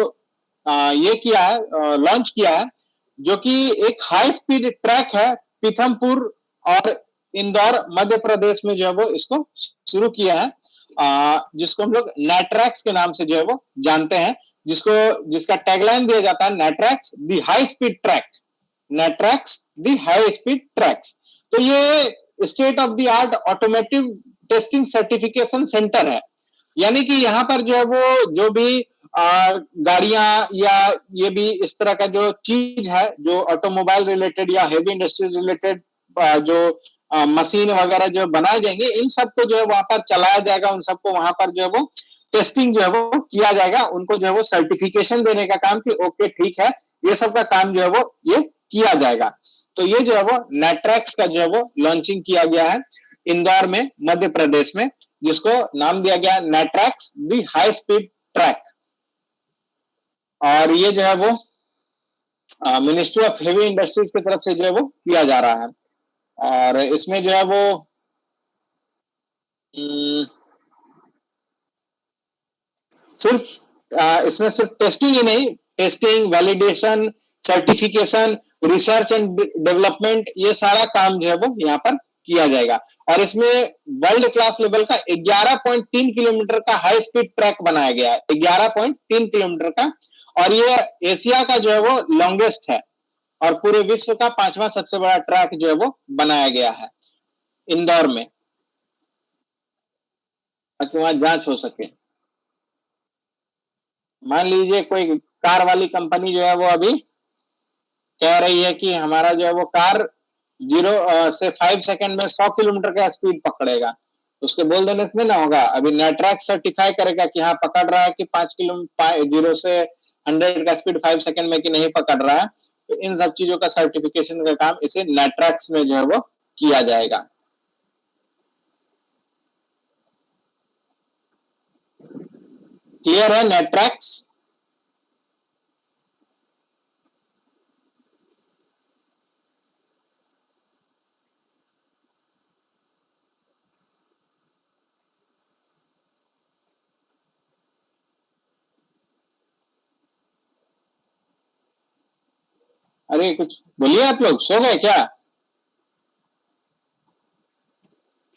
ये किया है, लॉन्च किया है, जो कि एक हाई स्पीड ट्रैक है पीथमपुर और इंदौर मध्य प्रदेश में जो है वो इसको शुरू किया है, जिसको हम लोग नेट्रैक्स के नाम से जो है वो जानते हैं, जिसका टैगलाइन दिया जाता है NATRAX the high speed track, NATRAX the high speed tracks. तो ये state of the art automotive testing certification centre है। यानी कि यहाँ पर जो है वो जो भी गाड़ियां या ये भी इस तरह का जो चीज है जो ऑटोमोबाइल रिलेटेड या हेवी इंडस्ट्रीज रिलेटेड जो मशीन वगैरह जो बनाए जाएंगे, इन सबको जो है वहां पर चलाया जाएगा, उन सबको वहां पर जो है वो टेस्टिंग जो है वो किया जाएगा, उनको जो है वो सर्टिफिकेशन देने का काम कि ओके ठीक है, ये सब का काम जो है वो ये किया जाएगा। तो ये जो है वो नेट्रैक्स का जो है वो लॉन्चिंग किया गया है इंदौर में मध्य प्रदेश में, जिसको नाम दिया गया NATRAX the high speed track. और ये जो है वो मिनिस्ट्री ऑफ हेवी इंडस्ट्रीज की तरफ से जो है वो किया जा रहा है। और इसमें जो है वो इसमें सिर्फ टेस्टिंग ही नहीं, testing, validation, certification, research and development, ये सारा काम जो है वो यहाँ पर किया जाएगा। और इसमें वर्ल्ड क्लास लेवल का 11.3 किलोमीटर का हाई स्पीड ट्रैक बनाया गया है, 11.3 किलोमीटर का। और ये एशिया का जो है वो लॉन्गेस्ट है और पूरे विश्व का 5वां सबसे बड़ा ट्रैक जो है वो बनाया गया है इंदौर में। ताकि वहां जांच हो सके। मान लीजिए कोई कार वाली कंपनी जो है वो अभी कह रही है कि हमारा जो है वो कार 0 से 5 सेकंड में 100 किलोमीटर का स्पीड पकड़ेगा। उसके बोल देने से नहीं ना होगा, अभी नेटरैक सर्टिफाई करेगा कि हाँ पकड़ रहा है कि 0 से 100 का स्पीड 5 सेकंड में कि नहीं पकड़ रहा है। तो इन सब चीजों का सर्टिफिकेशन का काम इसे नेटरैक्स में जो है वो किया जाएगा। क्लियर है नेटरैक्स? अरे कुछ बोलिए, आप लोग सो गए क्या?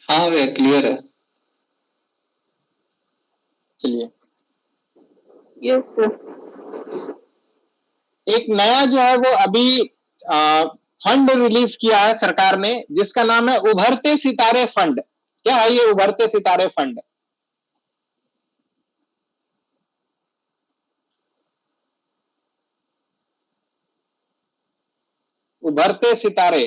हाँ भैया क्लियर है। चलिए, यस सर। एक नया जो है वो अभी फंड रिलीज किया है सरकार ने, जिसका नाम है उभरते सितारे फंड। क्या है ये उभरते सितारे फंड? उभरते सितारे,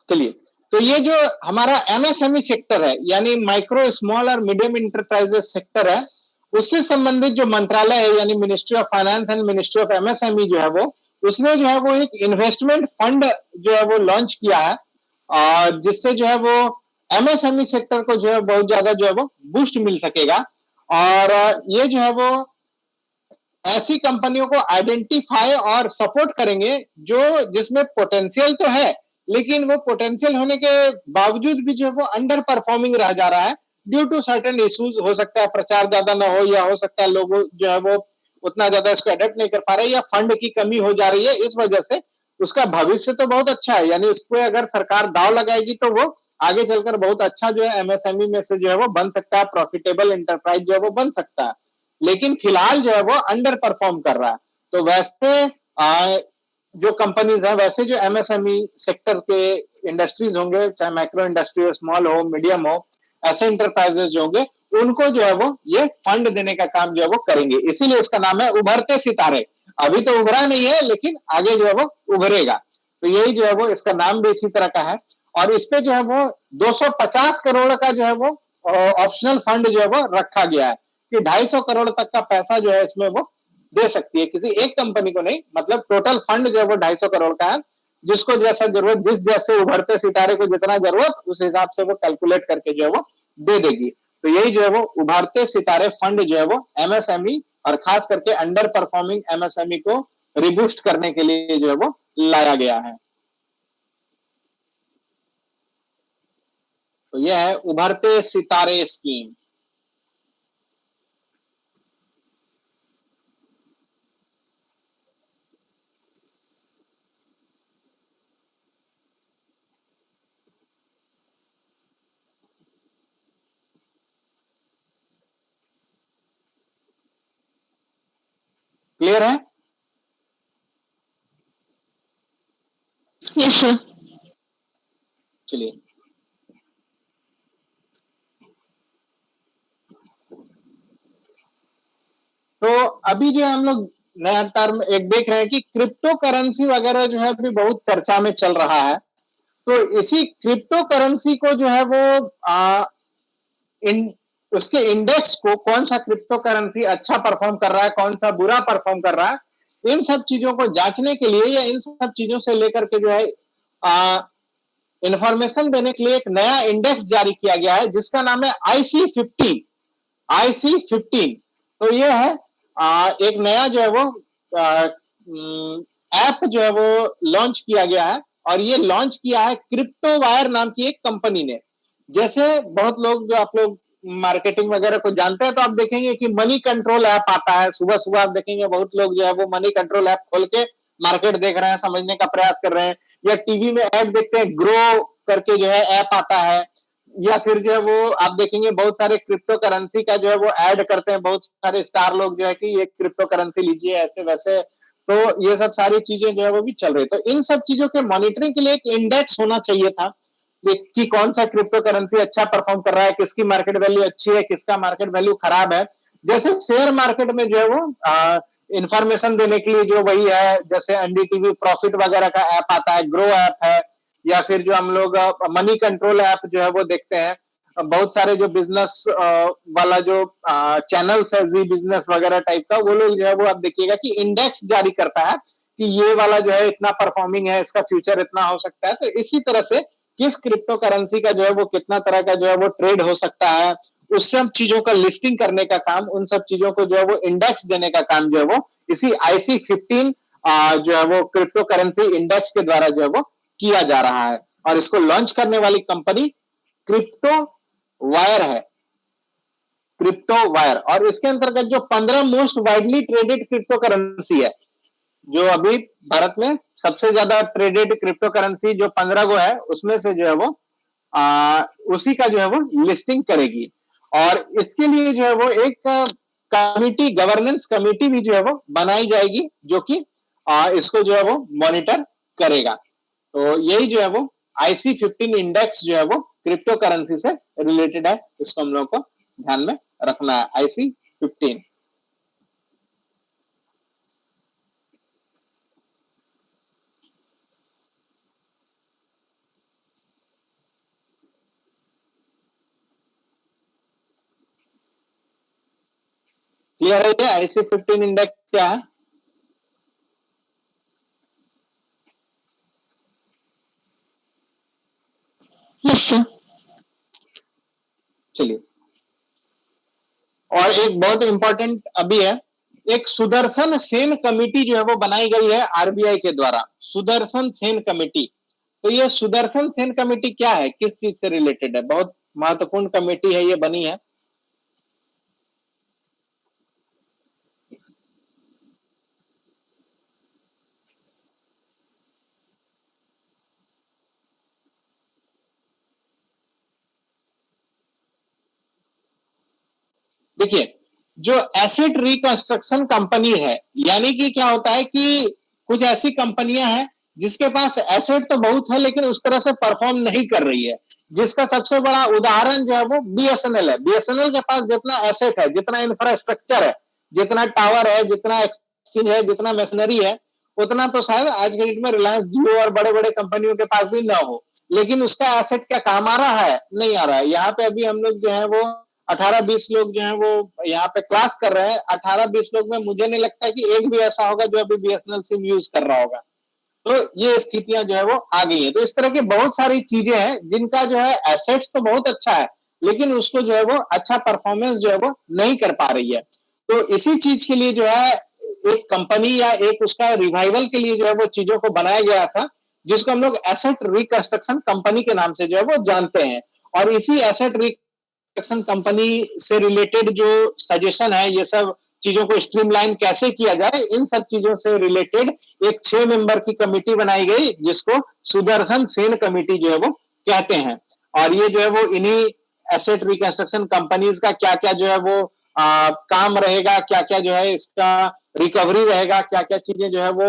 चलिए, तो ये जो हमारा एमएसएमई सेक्टर है, यानी माइक्रो स्मॉल और मीडियम इंटरप्राइजेस सेक्टर है, उससे संबंधित जो मंत्रालय है यानी ministry of finance and ministry of MSME जो है वो, उसने जो है वो एक इन्वेस्टमेंट फंड जो है वो लॉन्च किया है, और जिससे जो है वो एमएसएमई सेक्टर को जो है बहुत ज्यादा जो है वो बूस्ट मिल सकेगा। और ये जो है वो ऐसी कंपनियों को आइडेंटिफाई और सपोर्ट करेंगे जो जिसमें पोटेंशियल तो है, लेकिन वो पोटेंशियल होने के बावजूद भी जो है वो अंडर परफॉर्मिंग रह जा रहा है ड्यू टू सर्टेन इश्यूज। हो सकता है प्रचार ज्यादा ना हो, या हो सकता है लोग जो है वो उतना ज्यादा इसको अडेप्ट नहीं कर पा रहे, या फंड की कमी हो जा रही है। इस वजह से उसका भविष्य तो बहुत अच्छा है, यानी उसको अगर सरकार दाव लगाएगी तो वो आगे चलकर बहुत अच्छा जो है एमएसएमई में से जो है वो बन सकता है, प्रॉफिटेबल एंटरप्राइज जो है वो बन सकता है। लेकिन फिलहाल जो है वो अंडर परफॉर्म कर रहा है। तो वैसे जो कंपनीज है, वैसे जो एमएसएमई सेक्टर के इंडस्ट्रीज होंगे, चाहे माइक्रो इंडस्ट्री हो, स्मॉल हो, मीडियम हो, ऐसे इंटरप्राइजेस जो होंगे, उनको जो है वो ये फंड देने का काम जो है वो करेंगे। इसीलिए इसका नाम है उभरते सितारे। अभी तो उभरा नहीं है, लेकिन आगे जो है वो उभरेगा। तो यही जो है वो इसका नाम भी इसी तरह का है। और इस पे जो है वो 250 करोड़ का जो है वो ऑप्शनल फंड जो है वो रखा गया है कि 250 करोड़ तक का पैसा जो है इसमें वो दे सकती है, किसी एक कंपनी को नहीं। मतलब टोटल फंड जो है वो 250 करोड़ का है, जिसको जैसा जरूरत, जिस जैसे उभरते सितारे को जितना जरूरत, उस हिसाब से वो कैलकुलेट करके जो है वो दे देगी। तो यही जो है वो उभरते सितारे फंड जो है वो एमएसएमई और खास करके अंडर परफॉर्मिंग एमएसएमई को रिबूस्ट करने के लिए जो है वो लाया गया है। तो यह है उभरते सितारे स्कीम। क्लियर है? Yes sir. चलिए, तो अभी जो है हम लोग नया टर्म एक देख रहे हैं कि क्रिप्टो करेंसी वगैरह जो है अभी बहुत चर्चा में चल रहा है। तो इसी क्रिप्टो करेंसी को जो है वो उसके इंडेक्स को, कौन सा क्रिप्टो करेंसी अच्छा परफॉर्म कर रहा है, कौन सा बुरा परफॉर्म कर रहा है, इन सब चीजों को जांचने के लिए या इन सब चीजों से लेकर के जो है इंफॉर्मेशन देने के लिए एक नया इंडेक्स जारी किया गया है, जिसका नाम है IC15। IC15। तो ये है एक नया जो है वो ऐप जो है वो लॉन्च किया गया है, और ये लॉन्च किया है क्रिप्टो वायर नाम की एक कंपनी ने। जैसे बहुत लोग, जो आप लोग मार्केटिंग वगैरह को जानते हैं, तो आप देखेंगे कि मनी कंट्रोल ऐप आता है। सुबह सुबह आप देखेंगे बहुत लोग जो है वो मनी कंट्रोल ऐप खोल के मार्केट देख रहे हैं, समझने का प्रयास कर रहे हैं। या टीवी में ऐड देखते हैं, ग्रो करके जो है ऐप आता है। या फिर जो है वो आप देखेंगे बहुत सारे क्रिप्टो करेंसी का जो है वो ऐड करते हैं बहुत सारे स्टार लोग, जो है कि ये क्रिप्टो करेंसी लीजिए, ऐसे वैसे तो ये सब सारी चीजें जो है वो भी चल रही। तो इन सब चीजों के मॉनिटरिंग के लिए एक इंडेक्स होना चाहिए था कि कौन सा क्रिप्टो करेंसी अच्छा परफॉर्म कर रहा है, किसकी मार्केट वैल्यू अच्छी है, किसका मार्केट वैल्यू खराब है। जैसे शेयर मार्केट में जो है वो इंफॉर्मेशन देने के लिए जो वही है, जैसे एनडीटीवी प्रॉफिट वगैरह का ऐप आता है, ग्रो ऐप है, या फिर जो हम लोग मनी कंट्रोल ऐप जो है वो देखते हैं। बहुत सारे जो बिजनेस वाला जो चैनल्स है, जी बिजनेस वगैरह टाइप का, वो लोग जो है वो आप देखिएगा कि इंडेक्स जारी करता है कि ये वाला जो है इतना परफॉर्मिंग है, इसका फ्यूचर इतना हो सकता है। तो इसी तरह से किस क्रिप्टो करेंसी का जो है वो कितना तरह का जो है वो ट्रेड हो सकता है, उस सब चीजों का लिस्टिंग करने का काम, उन सब चीजों को जो है वो इंडेक्स देने का काम जो है वो इसी IC15 जो है वो क्रिप्टो करेंसी इंडेक्स के द्वारा जो है वो किया जा रहा है। और इसको लॉन्च करने वाली कंपनी क्रिप्टो वायर है, क्रिप्टो वायर। और इसके अंतर्गत जो 15 most widely traded crypto currency है, जो अभी भारत में सबसे ज्यादा ट्रेडेड क्रिप्टो करेंसी जो 15 गो है, उसमें से जो है वो उसी का जो है वो लिस्टिंग करेगी। और इसके लिए जो है वो एक कमिटी, गवर्नेंस कमिटी भी जो है वो बनाई जाएगी, जो कि इसको जो है वो मॉनिटर करेगा। तो यही जो है वो IC15 इंडेक्स जो है वो क्रिप्टो करेंसी से रिलेटेड है, इसको हम लोग को ध्यान में रखना है। IC15 क्लियर है? ये IC15 इंडेक्स क्या है? Yes sir. चलिए, और एक बहुत इंपॉर्टेंट अभी है, एक सुदर्शन सेन कमेटी जो है वो बनाई गई है RBI के द्वारा, सुदर्शन सेन कमेटी। तो ये सुदर्शन सेन कमेटी क्या है, किस चीज से रिलेटेड है? बहुत महत्वपूर्ण कमेटी है, ये बनी है। देखिए, जो एसेट रिकंस्ट्रक्शन कंपनी है, यानी कि क्या होता है कि कुछ ऐसी कंपनियां हैं जिसके पास एसेट तो बहुत है लेकिन उस तरह से परफॉर्म नहीं कर रही है, जिसका सबसे बड़ा उदाहरण जो है वो BSNL है। BSNL के पास जितना एसेट है, जितना इंफ्रास्ट्रक्चर है, जितना टावर है, जितना एक्सचेंज है, जितना मशीनरी है, उतना तो शायद आज के डेट में रिलायंस, जियो और बड़े बड़े कंपनियों के पास भी ना हो। लेकिन उसका एसेट क्या काम आ रहा है? नहीं आ रहा है। यहाँ पे अभी हम लोग जो है वो 18-20 लोग जो है वो यहाँ पे क्लास कर रहे हैं। 18-20 लोग में मुझे नहीं लगता कि एक भी ऐसा होगा जो अभी BSNL सिम यूज कर रहा होगा। तो ये स्थितियां जो है वो आ गई है। तो इस तरह की बहुत सारी चीजें हैं जिनका जो है एसेट्स तो बहुत अच्छा है, लेकिन उसको जो है वो अच्छा परफॉर्मेंस जो है वो नहीं कर पा रही है। तो इसी चीज के लिए जो है एक कंपनी या एक उसका रिवाइवल के लिए जो है वो चीजों को बनाया गया था, जिसको हम लोग एसेट रिकंस्ट्रक्शन कंपनी के नाम से जो है वो जानते हैं। और इसी एसेट रिकंस्ट्रक्शन कंपनी से रिलेटेड जो सजेशन है, ये सब चीजों को स्ट्रीमलाइन कैसे किया जाए, इन सब चीजों से रिलेटेड एक 6 मेंबर की कमेटी बनाई गई, जिसको सुदर्शन सेन कमेटी जो है वो कहते हैं। और ये जो है वो इन्हीं एसेट रिकंस्ट्रक्शन कंपनीज का क्या क्या जो है वो काम रहेगा, क्या क्या जो है इसका रिकवरी रहेगा, क्या क्या चीजें जो है वो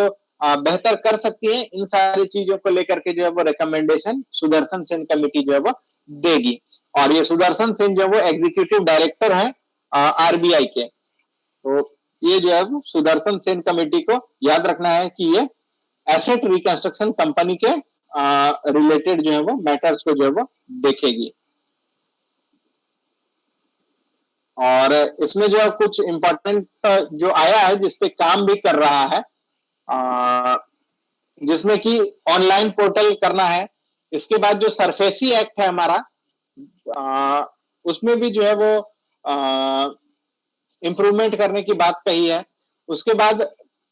बेहतर कर सकती हैं, इन सारी चीजों को लेकर के जो है वो रिकमेंडेशन सुदर्शन सेन कमेटी जो है वो देगी। और ये सुदर्शन सेन जो है वो एग्जीक्यूटिव डायरेक्टर है RBI के। तो ये जो है वो सुदर्शन सेन कमेटी को याद रखना है कि ये एसेट रिकंस्ट्रक्शन कंपनी के रिलेटेड जो है वो मैटर्स को जो है वो देखेगी। और इसमें जो है कुछ इंपॉर्टेंट जो आया है, जिसपे काम भी कर रहा है, जिसमें कि ऑनलाइन पोर्टल करना है। इसके बाद जो सरफेसी एक्ट है हमारा, उसमें भी जो है वो इंप्रूवमेंट करने की बात कही है। उसके बाद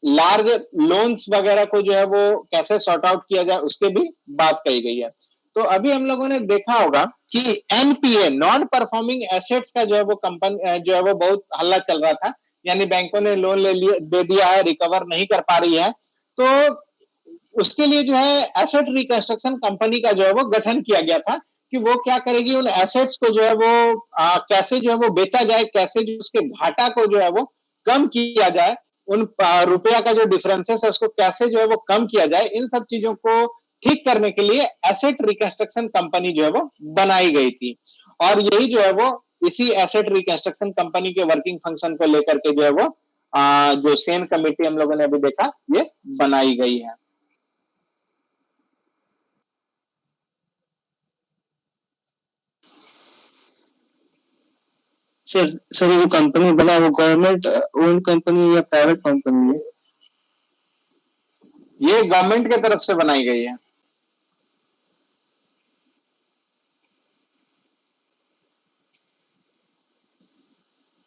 लार्ज लोन्स वगैरह को जो है वो कैसे सॉर्ट आउट किया जाए, उसके भी बात कही गई है। तो अभी हम लोगों ने देखा होगा कि NPA, नॉन परफॉर्मिंग एसेट्स का जो है वो कंपनी जो है वो बहुत हल्ला चल रहा था, यानी बैंकों ने लोन दे दिया है, रिकवर नहीं कर पा रही है। तो उसके लिए जो है एसेट रिकंस्ट्रक्शन कंपनी का जो है वो गठन किया गया था कि वो क्या करेगी, उन एसेट्स को जो है वो कैसे जो है वो बेचा जाए, कैसे जो उसके घाटा को जो है वो कम किया जाए, उन रुपया का जो डिफरेंसेस है उसको कैसे जो है वो कम किया जाए, इन सब चीजों को ठीक करने के लिए एसेट रिकंस्ट्रक्शन कंपनी जो है वो बनाई गई थी। और यही जो है वो इसी एसेट रिकंस्ट्रक्शन कंपनी के वर्किंग फंक्शन को लेकर के जो है वो जो सेन कमेटी हम लोगों ने अभी देखा ये बनाई गई है। सर ये जो कंपनी बना वो गवर्नमेंट ओन कंपनी या प्राइवेट कंपनी है? ये गवर्नमेंट के तरफ से बनाई गई है।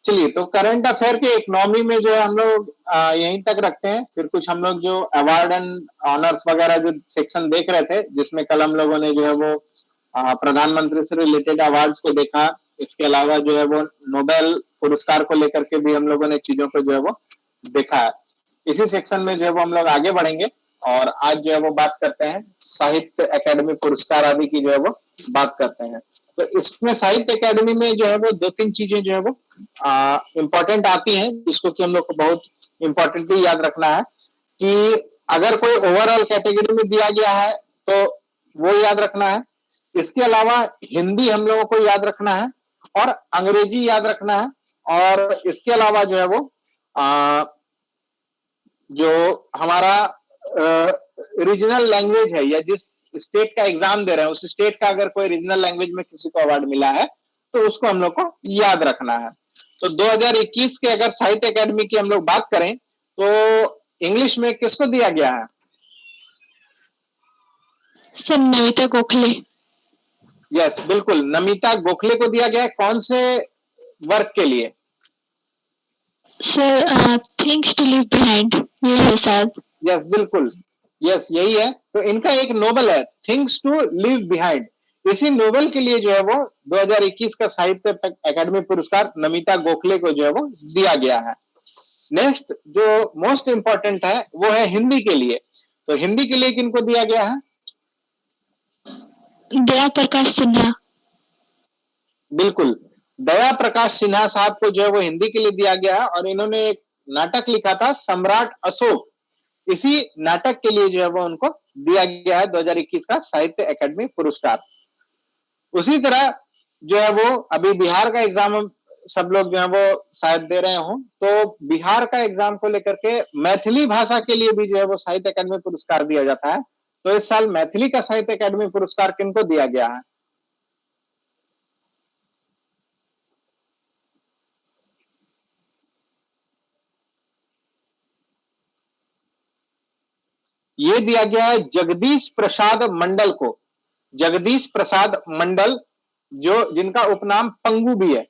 चलिए, तो करंट अफेयर के इकोनॉमी में जो है हम लोग यहीं तक रखते हैं। फिर कुछ हम लोग जो अवार्ड एंड ऑनर्स वगैरह जो सेक्शन देख रहे थे, जिसमें कल हम लोगों ने जो है वो प्रधानमंत्री से रिलेटेड अवार्ड्स को देखा। इसके अलावा जो है वो नोबेल पुरस्कार को लेकर के भी हम लोगों ने चीजों को जो है वो देखा है। इसी सेक्शन में जो है वो हम लोग आगे बढ़ेंगे और आज जो है वो बात करते हैं साहित्य अकादमी पुरस्कार आदि की जो है वो बात करते हैं। तो इसमें साहित्य अकादमी में जो है वो 2-3 चीजें जो है वो इम्पोर्टेंट आती हैं, जिसको कि हम लोग को बहुत इम्पोर्टेंटली याद रखना है कि अगर कोई ओवरऑल कैटेगरी में दिया गया है तो वो याद रखना है। इसके अलावा हिंदी हम लोगों को याद रखना है और अंग्रेजी याद रखना है। और इसके अलावा जो है वो जो हमारा रीजनल लैंग्वेज है या जिस स्टेट का एग्जाम दे रहे हैं उस स्टेट का अगर कोई रीजनल लैंग्वेज में किसी को अवार्ड मिला है तो उसको हम लोग को याद रखना है। तो 2021 के अगर साहित्य अकादमी की हम लोग बात करें तो इंग्लिश में किसको दिया गया है? सर नमिता गोखले। यस, बिल्कुल, नमिता गोखले को दिया गया है। कौन से वर्क के लिए? Sir things to leave behind, ये है शायद। यस, बिल्कुल, यस यही है। तो इनका एक नोबेल है थिंग्स टू लिव बिहाइंड। इसी नोबेल के लिए जो है वो 2021 का साहित्य अकादमी पुरस्कार नमिता गोखले को जो है वो दिया गया है। नेक्स्ट जो मोस्ट इंपॉर्टेंट है वो है हिंदी के लिए। तो हिंदी के लिए किनको दिया गया है? दया प्रकाश सिन्हा। बिल्कुल, दया प्रकाश सिन्हा साहब को जो है वो हिंदी के लिए दिया गया है और इन्होंने एक नाटक लिखा था सम्राट अशोक। इसी नाटक के लिए जो है वो उनको दिया गया है 2021 का साहित्य अकादमी पुरस्कार। उसी तरह जो है वो अभी बिहार का एग्जाम सब लोग जो है वो शायद दे रहे हो, तो बिहार का एग्जाम को लेकर के मैथिली भाषा के लिए भी जो है वो साहित्य अकादमी पुरस्कार दिया जाता है। तो इस साल मैथिली का साहित्य अकादमी पुरस्कार किनको दिया गया है? ये दिया गया है जगदीश प्रसाद मंडल को। जगदीश प्रसाद मंडल जो जिनका उपनाम पंगू भी है,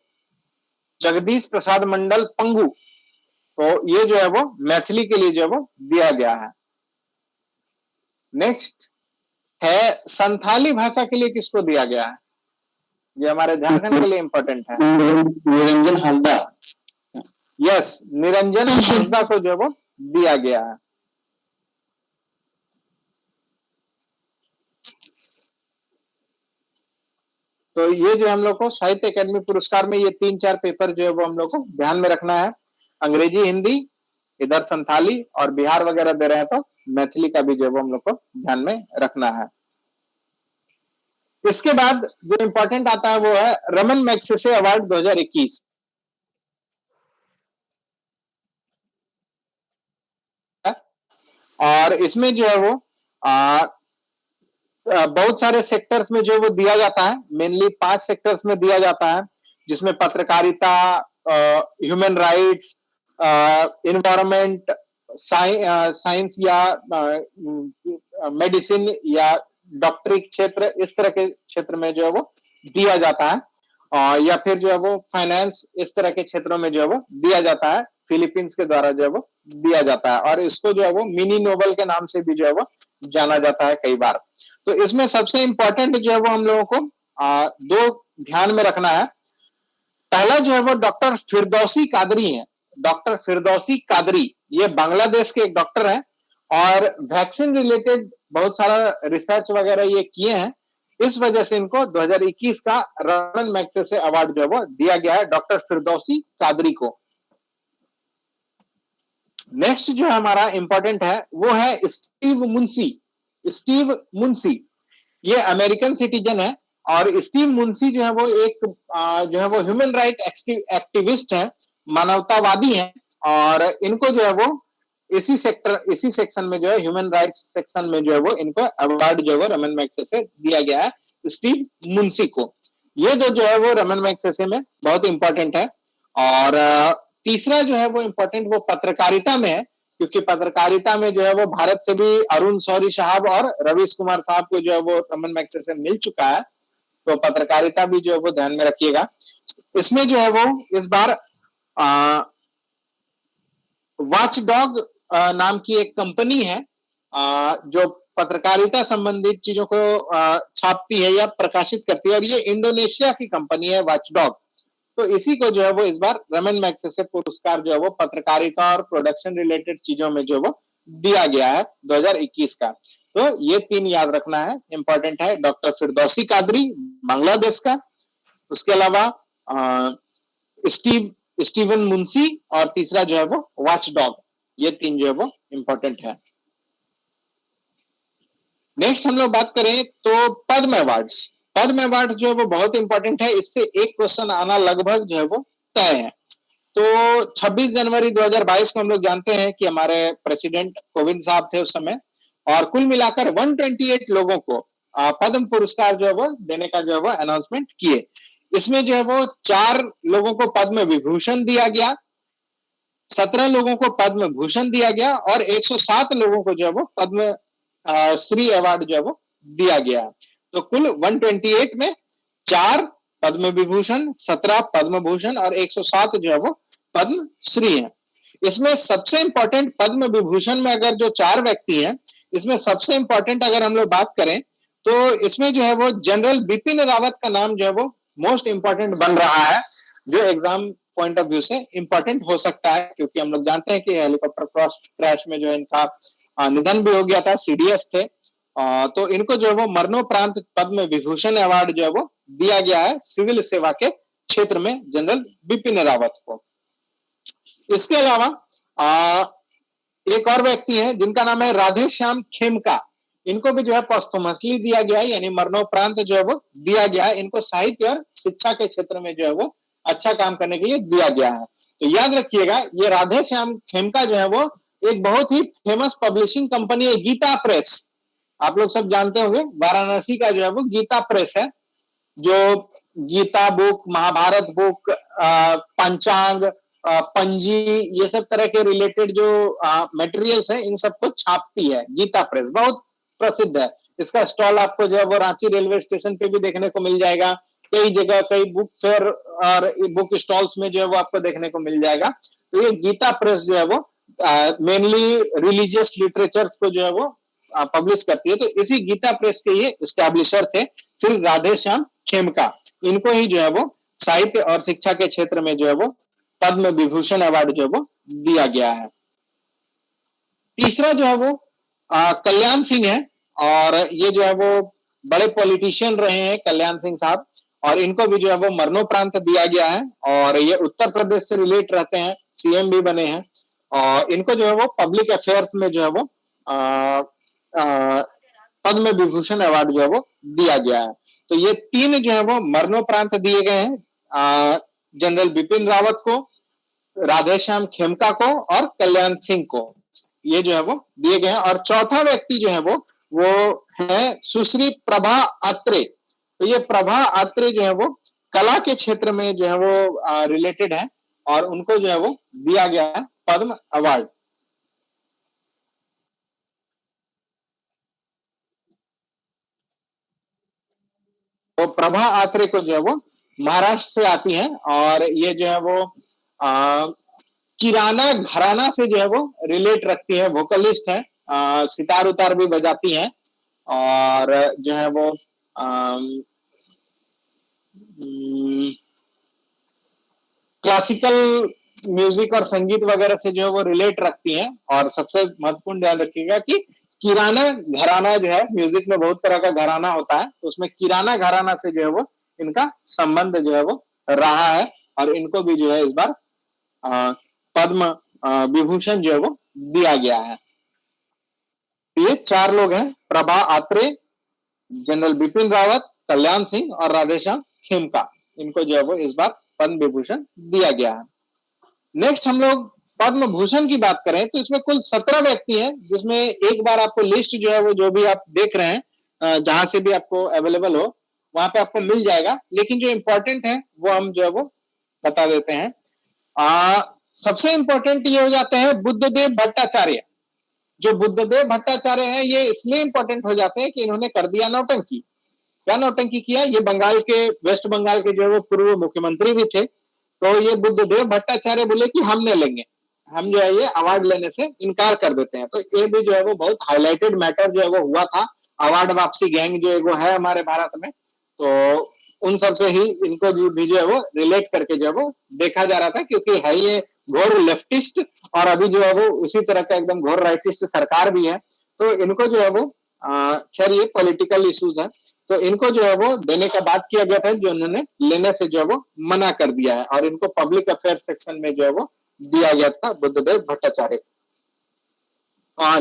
जगदीश प्रसाद मंडल पंगू। तो ये जो है वो मैथिली के लिए जो है वो दिया गया है। नेक्स्ट है संथाली भाषा के लिए किसको दिया गया है? ये हमारे झारखंड के लिए इंपॉर्टेंट है। निरंजन हालदा। यस, निरंजन हांसदा को जो है वो दिया गया है। तो ये जो हम लोग को साहित्य अकादमी पुरस्कार में ये 3-4 पेपर जो है वो हम लोग को ध्यान में रखना है। अंग्रेजी, हिंदी, इधर संथाली और बिहार वगैरह दे रहे हैं तो मैथिली का भी जो है वो हम लोग को ध्यान में रखना है। इसके बाद जो इंपॉर्टेंट आता है वो है रमन मैग्सेसे अवार्ड 2021। और इसमें जो है वो बहुत सारे सेक्टर्स में जो वो दिया जाता है। मेनली 5 सेक्टर्स में दिया जाता है, जिसमें पत्रकारिता, ह्यूमन राइट्स, इन्वायरमेंट, साइंस या मेडिसिन या डॉक्टरी क्षेत्र, इस तरह के क्षेत्र में जो है वो दिया जाता है। या फिर जो है वो फाइनेंस, इस तरह के क्षेत्रों में जो है वो दिया जाता है। फिलीपींस के द्वारा जो है वो दिया जाता है और इसको जो है वो मिनी नोबेल के नाम से भी जो है वो जाना जाता है कई बार। तो इसमें सबसे इंपॉर्टेंट जो है वो हम लोगों को 2 ध्यान में रखना है। पहला जो है वो डॉक्टर फिरदौसी कादरी है। डॉक्टर फिरदौसी कादरी ये बांग्लादेश के एक डॉक्टर हैं और वैक्सीन रिलेटेड बहुत सारा रिसर्च वगैरह ये किए हैं। इस वजह से इनको 2021 का रमन मैग्सेसे अवार्ड जो है वो दिया गया है डॉक्टर फिरदौसी कादरी को। नेक्स्ट जो हमारा इंपॉर्टेंट है वो है स्टीव मुंशी। स्टीव मुंशी ये अमेरिकन सिटीजन है और स्टीव मुंशी जो है वो एक जो है वो ह्यूमन राइट एक्टिविस्ट है, मानवतावादी है और इनको जो है वो इसी सेक्शन में जो है ह्यूमन राइट्स सेक्शन में जो है वो इनको अवार्ड जो है वो रमन मैग्सेसे दिया गया है स्टीव मुंशी को। ये दो जो है वो रमन मैग्सेसे में बहुत इंपॉर्टेंट है। और तीसरा जो है वो इंपॉर्टेंट वो पत्रकारिता में है, क्योंकि पत्रकारिता में जो है वो भारत से भी अरुण शौरी साहब और रवीश कुमार साहब को जो है वो रमन मैग्सेसे मिल चुका है, तो पत्रकारिता भी जो है वो ध्यान में रखिएगा। इसमें जो है वो इस बार वॉचडॉग नाम की एक कंपनी है जो पत्रकारिता संबंधित चीजों को छापती है या प्रकाशित करती है और ये इंडोनेशिया की कंपनी है वॉचडॉग। तो इसी को जो है वो इस बार रमन मैग्सेसे पुरस्कार जो है वो पत्रकारिता और प्रोडक्शन रिलेटेड चीजों में जो वो दिया गया है 2021 का। तो ये तीन याद रखना है, इंपॉर्टेंट है। डॉक्टर फिरदौसी कादरी बांग्लादेश का, उसके अलावा स्टीवन मुंशी और तीसरा जो है वो वॉचडॉग, ये तीन जो है वो इंपॉर्टेंट है। नेक्स्ट हम लोग बात करें तो पद्म अवार्ड्स। पद्म अवार्ड जो है वो बहुत इंपॉर्टेंट है, इससे एक क्वेश्चन आना लगभग जो है वो तय है। तो 26 जनवरी 2022 को हम लोग जानते हैं कि हमारे प्रेसिडेंट कोविंद साहब थे उस समय और कुल मिलाकर 128 लोगों को पद्म पुरस्कार जो है वो देने का जो है वो अनाउंसमेंट किए। इसमें जो है वो 4 लोगों को पद्म विभूषण दिया गया, 17 लोगों को पद्म भूषण दिया गया और 107 लोगों को जो है वो पद्म श्री अवार्ड जो है वो दिया गया। तो कुल 128 में 4 पद्म विभूषण, 17 पद्म भूषण और 107 जो है वो पद्म श्री है। इसमें सबसे इंपॉर्टेंट पद्म विभूषण में अगर जो 4 व्यक्ति हैं, इसमें सबसे इंपॉर्टेंट अगर हम लोग बात करें तो इसमें जो है वो जनरल बिपिन रावत का नाम जो है वो मोस्ट इंपॉर्टेंट बन रहा है, जो एग्जाम पॉइंट ऑफ व्यू से इंपॉर्टेंट हो सकता है, क्योंकि हम लोग जानते हैं कि हेलीकॉप्टर क्रैश में जो इनका निधन भी हो गया था, सीडीएस थे। तो इनको जो है वो मरणोपरांत पद्म विभूषण अवार्ड जो है वो दिया गया है सिविल सेवा के क्षेत्र में जनरल बिपिन रावत को। इसके अलावा एक और व्यक्ति हैं जिनका नाम है राधे श्याम खेमका। इनको भी जो है पोस्टमसली दिया गया है, यानी मरणोपरांत जो है वो दिया गया है। इनको साहित्य और शिक्षा के क्षेत्र में जो है वो अच्छा काम करने के लिए दिया गया है। तो याद रखिएगा, ये राधे श्याम खेमका जो है वो एक बहुत ही फेमस पब्लिशिंग कंपनी है, गीता प्रेस। आप लोग सब जानते होंगे, वाराणसी का जो है वो गीता प्रेस है, जो गीता बुक, महाभारत बुक, पंचांग, पंजी, ये सब तरह के रिलेटेड जो मटेरियल्स हैं, इन सबको छापती है गीता प्रेस, बहुत प्रसिद्ध है। इसका स्टॉल आपको जो है वो रांची रेलवे स्टेशन पे भी देखने को मिल जाएगा, कई जगह कई बुक फेयर और बुक स्टॉल्स में जो है वो आपको देखने को मिल जाएगा। तो ये गीता प्रेस जो है वो मेनली रिलीजियस लिटरेचर्स को जो है वो पब्लिश करती है। तो इसी गीता प्रेस के ये एस्टैब्लिशर थे श्री राधे श्याम खेमका। इनको ही जो है वो साहित्य और शिक्षा के क्षेत्र में जो है वो पद्म विभूषण अवार्ड जो है वो दिया गया है। तीसरा जो है वो कल्याण सिंह है, और ये जो है वो बड़े पॉलिटिशियन रहे हैं कल्याण सिंह साहब, और इनको भी जो है वो मरणोपरांत दिया गया है। और ये उत्तर प्रदेश से रिलेट रहते हैं, सीएम भी बने हैं, और इनको जो है वो पब्लिक अफेयर्स में जो है वो पद्म विभूषण अवार्ड जो है वो दिया गया है। तो ये 3 जो है वो मरणोपरांत दिए गए हैं, जनरल बिपिन रावत को, राधेश्याम खेमका को और कल्याण सिंह को, ये जो है वो दिए गए हैं। और चौथा व्यक्ति जो है वो है सुश्री प्रभा अत्रे। तो ये प्रभा अत्रे जो है वो कला के क्षेत्र में जो है वो रिलेटेड है, और उनको जो है वो दिया गया है पद्म अवार्ड। तो प्रभा अत्रे को जो है वो महाराष्ट्र से आती हैं, और ये जो है वो किराना घराना से जो है वो रिलेट रखती है, वोकलिस्ट है, सितार उतार भी बजाती हैं, और जो है वो क्लासिकल म्यूजिक और संगीत वगैरह से जो है वो रिलेट रखती हैं। और सबसे महत्वपूर्ण ध्यान रखिएगा कि किराना घराना जो है, म्यूजिक में बहुत तरह का घराना होता है, तो उसमें किराना घराना से जो है वो इनका संबंध जो है वो रहा है, और इनको भी जो है इस बार पद्म विभूषण जो है वो दिया गया है। ये 4 लोग हैं, प्रभा आत्रे, जनरल बिपिन रावत, कल्याण सिंह और राधेश्याम खेमका। इनको जो है वो इस बार पद्म विभूषण दिया गया है। नेक्स्ट हम लोग पद्म भूषण की बात करें तो इसमें कुल 17 व्यक्ति हैं, जिसमें एक बार आपको लिस्ट जो है वो जो भी आप देख रहे हैं जहां से भी आपको अवेलेबल हो वहां पे आपको मिल जाएगा, लेकिन जो इंपॉर्टेंट है वो हम जो है वो बता देते हैं। सबसे इंपॉर्टेंट ये हो जाते हैं बुद्धदेव भट्टाचार्य। जो बुद्धदेव भट्टाचार्य हैं ये इसलिए इंपॉर्टेंट हो जाते हैं कि इन्होंने कर दिया नौटंकी। क्या नौटंकी किया? ये बंगाल के, वेस्ट बंगाल के जो है वो पूर्व मुख्यमंत्री भी थे। तो ये बुद्धदेव भट्टाचार्य बोले कि हम नहीं लेंगे, हम जो है ये अवार्ड लेने से इनकार कर देते हैं। तो ये भी जो है वो बहुत हाईलाइटेड मैटर जो है वो हुआ था। अवार्ड वापसी गैंग जो है वो है हमारे भारत में, तो उन सब से ही इनको भी जो है वो रिलेट करके जो है वो देखा जा रहा था, क्योंकि है ये घोर लेफ्टिस्ट और अभी जो है वो उसी तरह का एकदम घोर राइटिस्ट सरकार भी है। तो इनको जो है वो खैर ये पॉलिटिकल इश्यूज है, तो इनको जो है वो देने का बात किया गया था, जो उन्होंने लेने से जो है वो मना कर दिया है और इनको पब्लिक अफेयर सेक्शन में जो है वो दिया गया था बुद्धदेव भट्टाचार्य।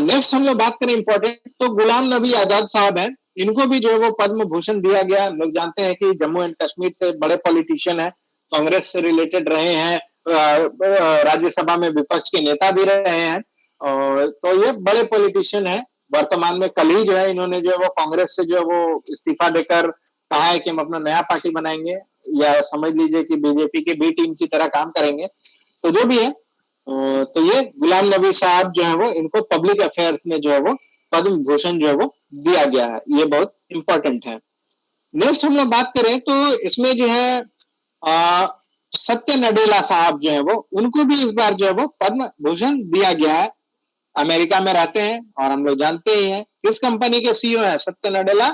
नेक्स्ट हम लोग बात करें इंपॉर्टेंट, तो गुलाम नबी आजाद साहब हैं, इनको भी जो है वो पद्म भूषण दिया गया। हम लोग जानते हैं कि जम्मू एंड कश्मीर से बड़े पॉलिटिशियन है, कांग्रेस से रिलेटेड रहे हैं, राज्यसभा में विपक्ष के नेता भी रहे हैं, तो ये बड़े पॉलिटिशियन है। वर्तमान में कल ही जो है इन्होंने जो है वो कांग्रेस से जो है वो इस्तीफा देकर कहा है कि हम अपना नया पार्टी बनाएंगे, या समझ लीजिए कि बीजेपी के बी टीम की तरह काम करेंगे। तो जो भी है, तो ये गुलाम नबी साहब जो है वो इनको पब्लिक अफेयर्स में जो है वो पद्म भूषण जो है वो दिया गया है, ये बहुत इंपॉर्टेंट है। नेक्स्ट हम लोग बात करें तो इसमें जो है सत्य नडेला साहब जो है वो, उनको भी इस बार जो है वो पद्म भूषण दिया गया है। अमेरिका में रहते हैं और हम लोग जानते ही हैं किस कंपनी के सीईओ है सत्य नडेला।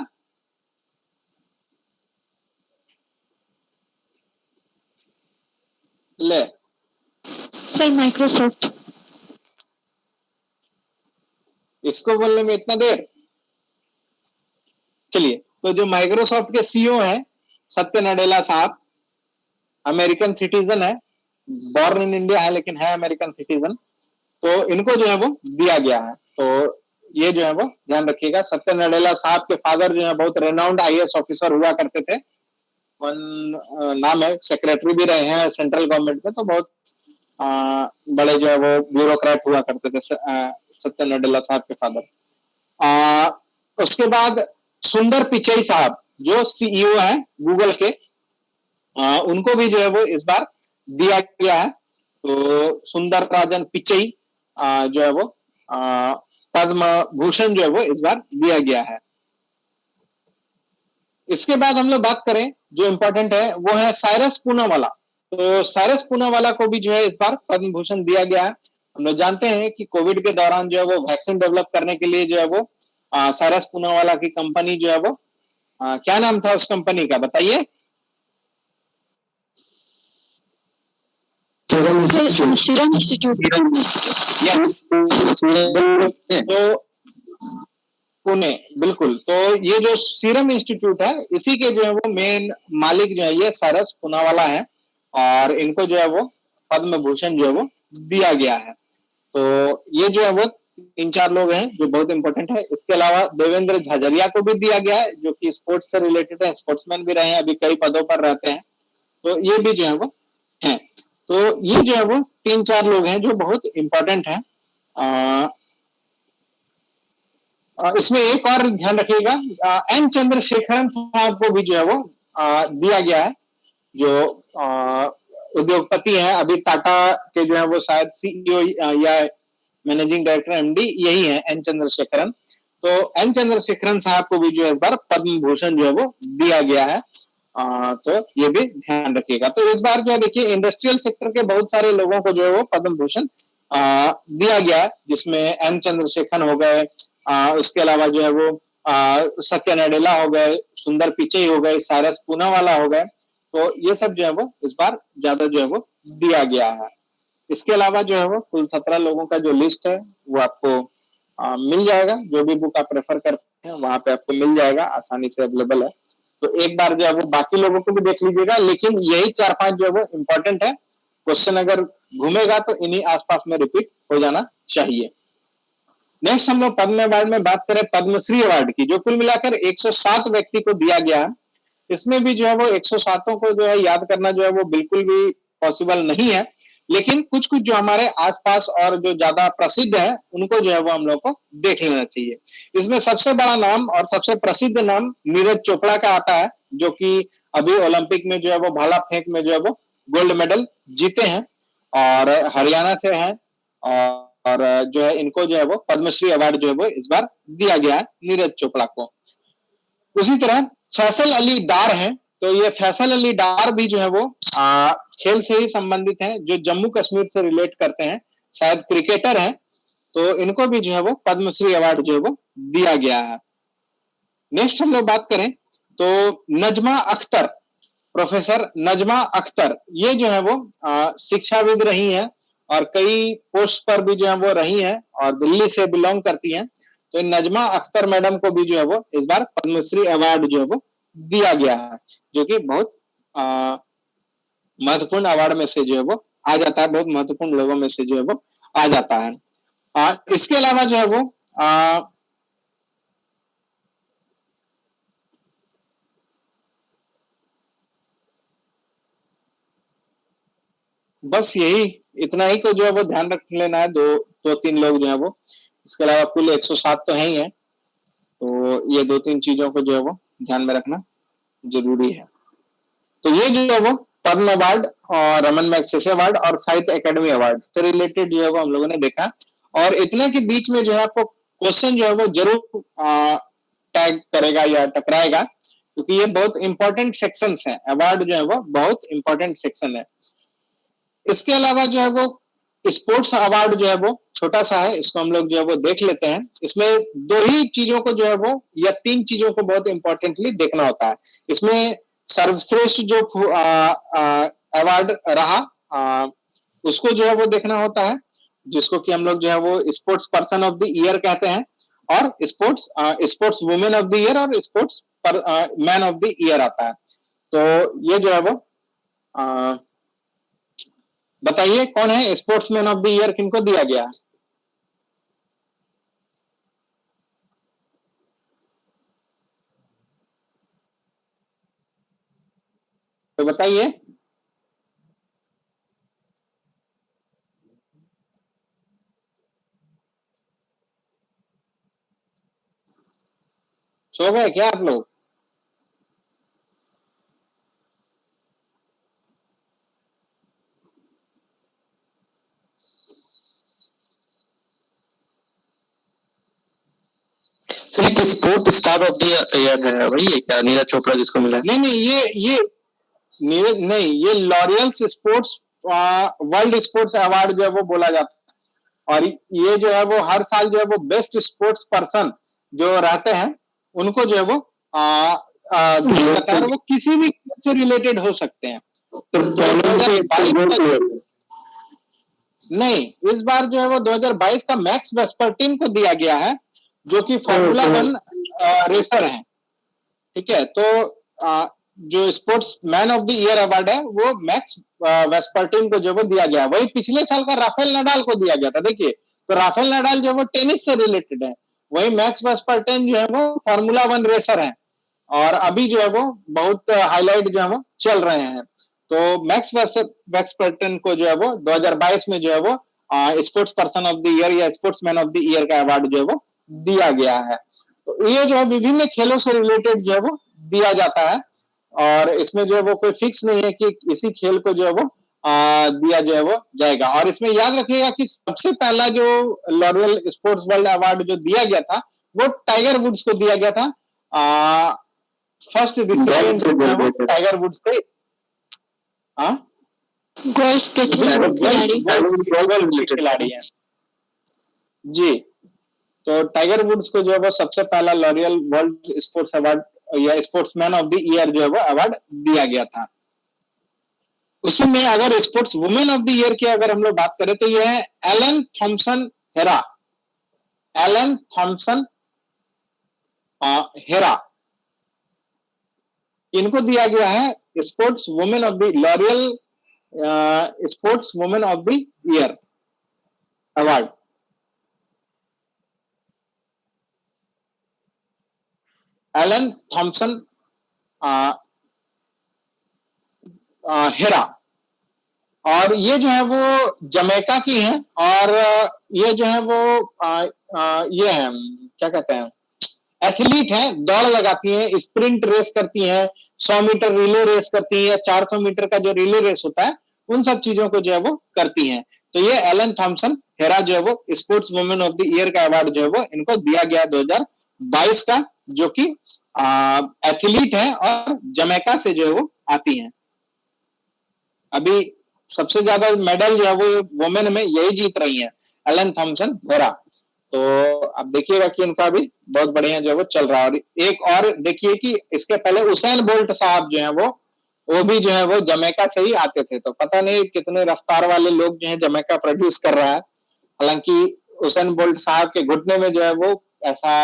ले सर माइक्रोसॉफ्ट। इसको बोलने में इतना देर। चलिए, तो जो माइक्रोसॉफ्ट के सीईओ हैं सत्य नडेला साहब, अमेरिकन सिटीजन है, बॉर्न इन इंडिया है लेकिन है अमेरिकन सिटीजन, तो इनको जो है वो दिया गया है। तो ये जो है वो ध्यान रखिएगा। सत्य नडेला साहब के फादर जो है बहुत रेनाउंड आईएएस ऑफिसर हुआ करते थे, नाम है, सेक्रेटरी भी रहे हैं सेंट्रल गवर्नमेंट में, तो बहुत बड़े जो है वो ब्यूरोक्रेट हुआ करते थे सत्य नडेला साहब के फादर। उसके बाद सुंदर पिचई साहब जो सीईओ है गूगल के, उनको भी जो है वो इस बार दिया गया है। तो सुंदर राजन पिचई जो है वो पद्म भूषण जो है वो इस बार दिया गया है। इसके बाद हम लोग बात करें जो इंपॉर्टेंट है वो है साइरस पूनावाला। तो साइरस पूनावाला को भी जो है इस बार पद्म भूषण दिया गया है। हम लोग जानते हैं कि कोविड के दौरान जो है वो वैक्सीन डेवलप करने के लिए जो है वो साइरस पूनावाला की कंपनी जो है वो क्या नाम था उस कंपनी का बताइए? Serum institute. यस, तो पुणे, बिल्कुल। तो ये जो सीरम इंस्टीट्यूट है इसी के जो है वो मेन मालिक जो है ये साइरस पूनावाला है और इनको जो है वो पद्म भूषण जो है वो दिया गया है। तो ये जो है वो 3-4 लोग हैं जो बहुत इंपॉर्टेंट है। इसके अलावा देवेंद्र झाझरिया को भी दिया गया है जो कि स्पोर्ट्स से रिलेटेड है, स्पोर्ट्समैन भी रहे हैं, अभी कई पदों पर रहते हैं, तो ये भी जो है वो है। तो ये जो है वो 3-4 लोग हैं जो बहुत इंपॉर्टेंट है। इसमें एक और ध्यान रखिएगा, एन चंद्रशेखरन साहब को भी जो है वो दिया गया है, जो उद्योगपति हैं, अभी टाटा के जो है वो शायद सीईओ या मैनेजिंग डायरेक्टर एमडी यही है एन चंद्रशेखरन। तो एन चंद्रशेखरन साहब को भी जो है इस बार पद्म भूषण जो है वो दिया गया है, तो ये भी ध्यान रखिएगा। तो इस बार जो है देखिए इंडस्ट्रियल सेक्टर के बहुत सारे लोगों को जो है वो पद्म भूषण दिया गया है, जिसमें एन चंद्रशेखरन हो गए, उसके अलावा जो है वो सत्य नडेला हो गए, सुंदर पिचई हो गए, साइरस पूनावाला हो गए, तो ये सब जो है वो इस बार ज्यादा जो है वो दिया गया है। इसके अलावा जो है वो कुल 17 लोगों का जो लिस्ट है वो आपको मिल जाएगा, जो भी बुक आप रेफर करते हैं वहां पे आपको मिल जाएगा, आसानी से अवेलेबल है। तो एक बार जो है वो बाकी लोगों को भी देख लीजिएगा, लेकिन यही 4-5 जो है वो इम्पोर्टेंट है। क्वेश्चन अगर घूमेगा तो इन्हीं आसपास में रिपीट हो जाना चाहिए। नेक्स्ट हम लोग पद्म अवार्ड में बात करें पद्मश्री अवार्ड की, जो कुल मिलाकर 107 व्यक्ति को दिया गया है। इसमें भी जो है वो 107 को जो है याद करना जो है वो बिल्कुल भी पॉसिबल नहीं है, लेकिन कुछ कुछ जो हमारे आसपास और जो ज्यादा प्रसिद्ध है उनको जो है वो हम लोग को देख लेना चाहिए। इसमें सबसे बड़ा नाम और सबसे प्रसिद्ध नाम नीरज चोपड़ा का आता है, जो कि अभी ओलंपिक में जो है वो भाला फेंक में जो है वो गोल्ड मेडल जीते हैं और हरियाणा से हैं, और जो है इनको जो है वो पद्मश्री अवार्ड जो है वो इस बार दिया गया है नीरज चोपड़ा को। उसी तरह फैसल अली डार हैं, तो ये फैसल अली डार भी जो है वो खेल से ही संबंधित हैं, जो जम्मू कश्मीर से रिलेट करते हैं, शायद क्रिकेटर हैं, तो इनको भी जो है वो पद्मश्री अवार्ड जो है वो दिया गया है। नेक्स्ट हम लोग बात करें तो नजमा अख्तर, प्रोफेसर नजमा अख्तर, ये जो है वो शिक्षाविद रही हैं और कई पोस्ट पर भी जो है वो रही हैं और दिल्ली से बिलोंग करती हैं। तो नजमा अख्तर मैडम को भी जो है वो इस बार पद्मश्री अवार्ड जो है वो दिया गया है, जो कि बहुत महत्वपूर्ण अवार्ड में से जो है वो आ जाता है, बहुत महत्वपूर्ण लोगों में से जो है वो आ जाता है। इसके अलावा जो है वो बस यही इतना ही को जो है वो ध्यान रख लेना है, दो तीन लोग जो है वो, इसके अलावा कुल 107 तो है ही है, तो ये 2-3 चीजों को जो है वो ध्यान में रखना जरूरी है। तो ये जो है वो पद्म अवार्ड और रमन मैग्सेसे अवार्ड और साहित्य अकेडमी अवार्ड से रिलेटेड जो है वो हम लोगों ने देखा, और इतने के बीच में जो है आपको क्वेश्चन जो है वो जरूर टैग करेगा या टकराएगा, क्योंकि ये बहुत इंपॉर्टेंट सेक्शंस हैं। अवार्ड जो है वो बहुत इंपॉर्टेंट सेक्शन है। इसके अलावा जो है वो स्पोर्ट्स अवार्ड जो है वो छोटा सा है, इसको हम लोग जो है वो देख लेते हैं। इसमें 2 ही चीजों को जो है वो या 3 चीजों को बहुत इंपॉर्टेंटली देखना होता है। इसमें सर्वश्रेष्ठ जो अवार्ड रहा उसको जो है वो देखना होता है, जिसको कि हम लोग जो है वो sports person of the year कहते हैं, और sports women of the year और sports man of the year आता है। तो ये जो है वो बताइए कौन है स्पोर्ट्समैन ऑफ द ईयर, किनको दिया गया है? तो बताइए। सो गए क्या आप लोग? सिर्फ sport star of the year है वही है क्या, नीरज चोपड़ा जिसको मिला? नहीं, ये नीरज नहीं, ये laurels sports world sports award जो है वो बोला जाता है, और ये जो है वो हर साल जो है वो बेस्ट स्पोर्ट्स पर्सन जो रहते हैं उनको जो है वो दिया जाता है, और वो किसी भी से रिलेटेड हो सकते हैं। नहीं, इस बार जो है वो 2022 का मैक्स वेस्पर्टिन को दिया गया है, जो कि फॉर्मूला 1 रेसर हैं। ठीक है, तो जो sports man of the year award है वो मैक्स वेस्पर्टिन को जो वो दिया गया। वही पिछले साल का राफेल नडाल को दिया गया था। देखिए, तो राफेल नडाल जो वो टेनिस से रिलेटेड है, वही मैक्स वेस्पर्टिन जो है वो फॉर्मूला 1 रेसर है, और अभी जो है वो बहुत हाईलाइट जो है वो चल रहे हैं। तो मैक्स वेस्पर्टिन को जो है वो 2022 में जो है वो sports person of the year या sports man of the year का अवार्ड जो है वो दिया गया है। तो ये जो है विभिन्न खेलों से रिलेटेड जो है वो दिया जाता है, और इसमें जो है वो कोई फिक्स नहीं है कि इसी खेल को जो है वो दिया जो है वो जाएगा। और इसमें याद रखिएगा कि सबसे पहला जो लॉरियल स्पोर्ट्स वर्ल्ड अवार्ड जो दिया गया था वो टाइगर वुड्स को दिया गया था। फर्स्ट रिसिपिएंट टाइगर वुड्स थे। गोल्फ खिलाड़ी हैं जी। तो टाइगर वुड्स को जो है वो सबसे पहला लॉरियल वर्ल्ड स्पोर्ट्स अवार्ड या स्पोर्ट्समैन ऑफ द ईयर जो है वो अवार्ड दिया गया था। उसी में अगर sports women of the year की अगर हम लोग बात करें तो यह है Elaine Thompson Herah. Elaine Thompson Herah, इनको दिया गया है sports women of the Laureus sports women of the year award. Elaine Thompson Herah, और ये जो है वो जमैका की है, और ये जो है वो ये है, क्या कहते हैं, एथलीट है, दौड़ लगाती हैं, स्प्रिंट रेस करती हैं, 100 मीटर रिले रेस करती हैं, 400 मीटर का जो रिले रेस होता है उन सब चीजों को जो है वो करती हैं। तो ये एलन थॉम्सन हेरा जो है वो sports women of the year का अवार्ड जो है वो इनको दिया गया 2022 का, जो कि एथलीट है और जमैका से जो है वो आती हैं। अभी सबसे ज्यादा मेडल जो है वो वुमेन में यही जीत रही हैं, एलन थॉम्सन हेरा। तो अब देखिएगा कि उनका भी बहुत बढ़िया जो है वो चल रहा है। और एक और देखिए कि इसके पहले उसेन बोल्ट साहब जो है वो भी जो है वो जमैका से ही आते थे। तो पता नहीं कितने रफ्तार वाले लोग जो है जमैका प्रोड्यूस कर रहा है। हालांकि उसेन बोल्ट साहब के घुटने में जो है वो ऐसा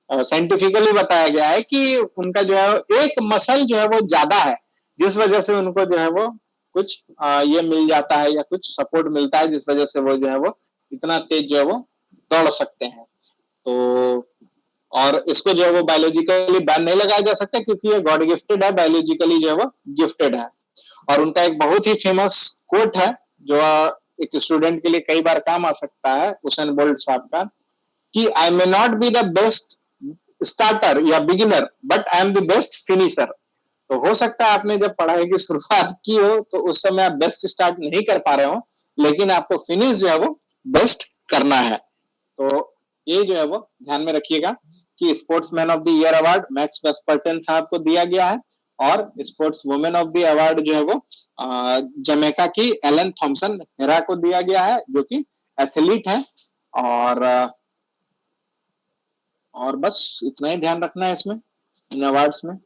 साइंटिफिकली बताया गया है कि उनका जो है एक मसल जो है वो ज्यादा है, जिस वजह से उनको जो है वो कुछ ये मिल जाता है या कुछ सपोर्ट मिलता है, जिस वजह से वो जो है वो इतना तेज जो है वो दौड़ सकते हैं। तो और इसको जो है वो बायोलॉजिकली बैन नहीं लगाया जा सकता, क्योंकि ये गॉड गिफ्टेड है, बायोलॉजिकली जो है वो गिफ्टेड है। और उनका एक बहुत ही फेमस कोट है जो एक स्टूडेंट के लिए कई बार काम आ सकता है, उसेन बोल्ट साहब का, कि I may not be the best starter या beginner but I am the best finisher. तो हो सकता है आपने जब पढ़ाई की शुरुआत की हो तो उस समय आप बेस्ट स्टार्ट नहीं कर पा रहे हो, लेकिन आपको फिनिश जो है वो बेस्ट करना है। तो ये जो है वो ध्यान में रखिएगा कि sports man of the year award Max वेस्पर्टन साहब को दिया गया है, और sports women of the award जो है वो जमैका की एलन थॉम्सन हेरा को दिया गया है, जो कि एथलीट है। और बस इतना ही ध्यान रखना है इसमें, इन अवार्ड्स में।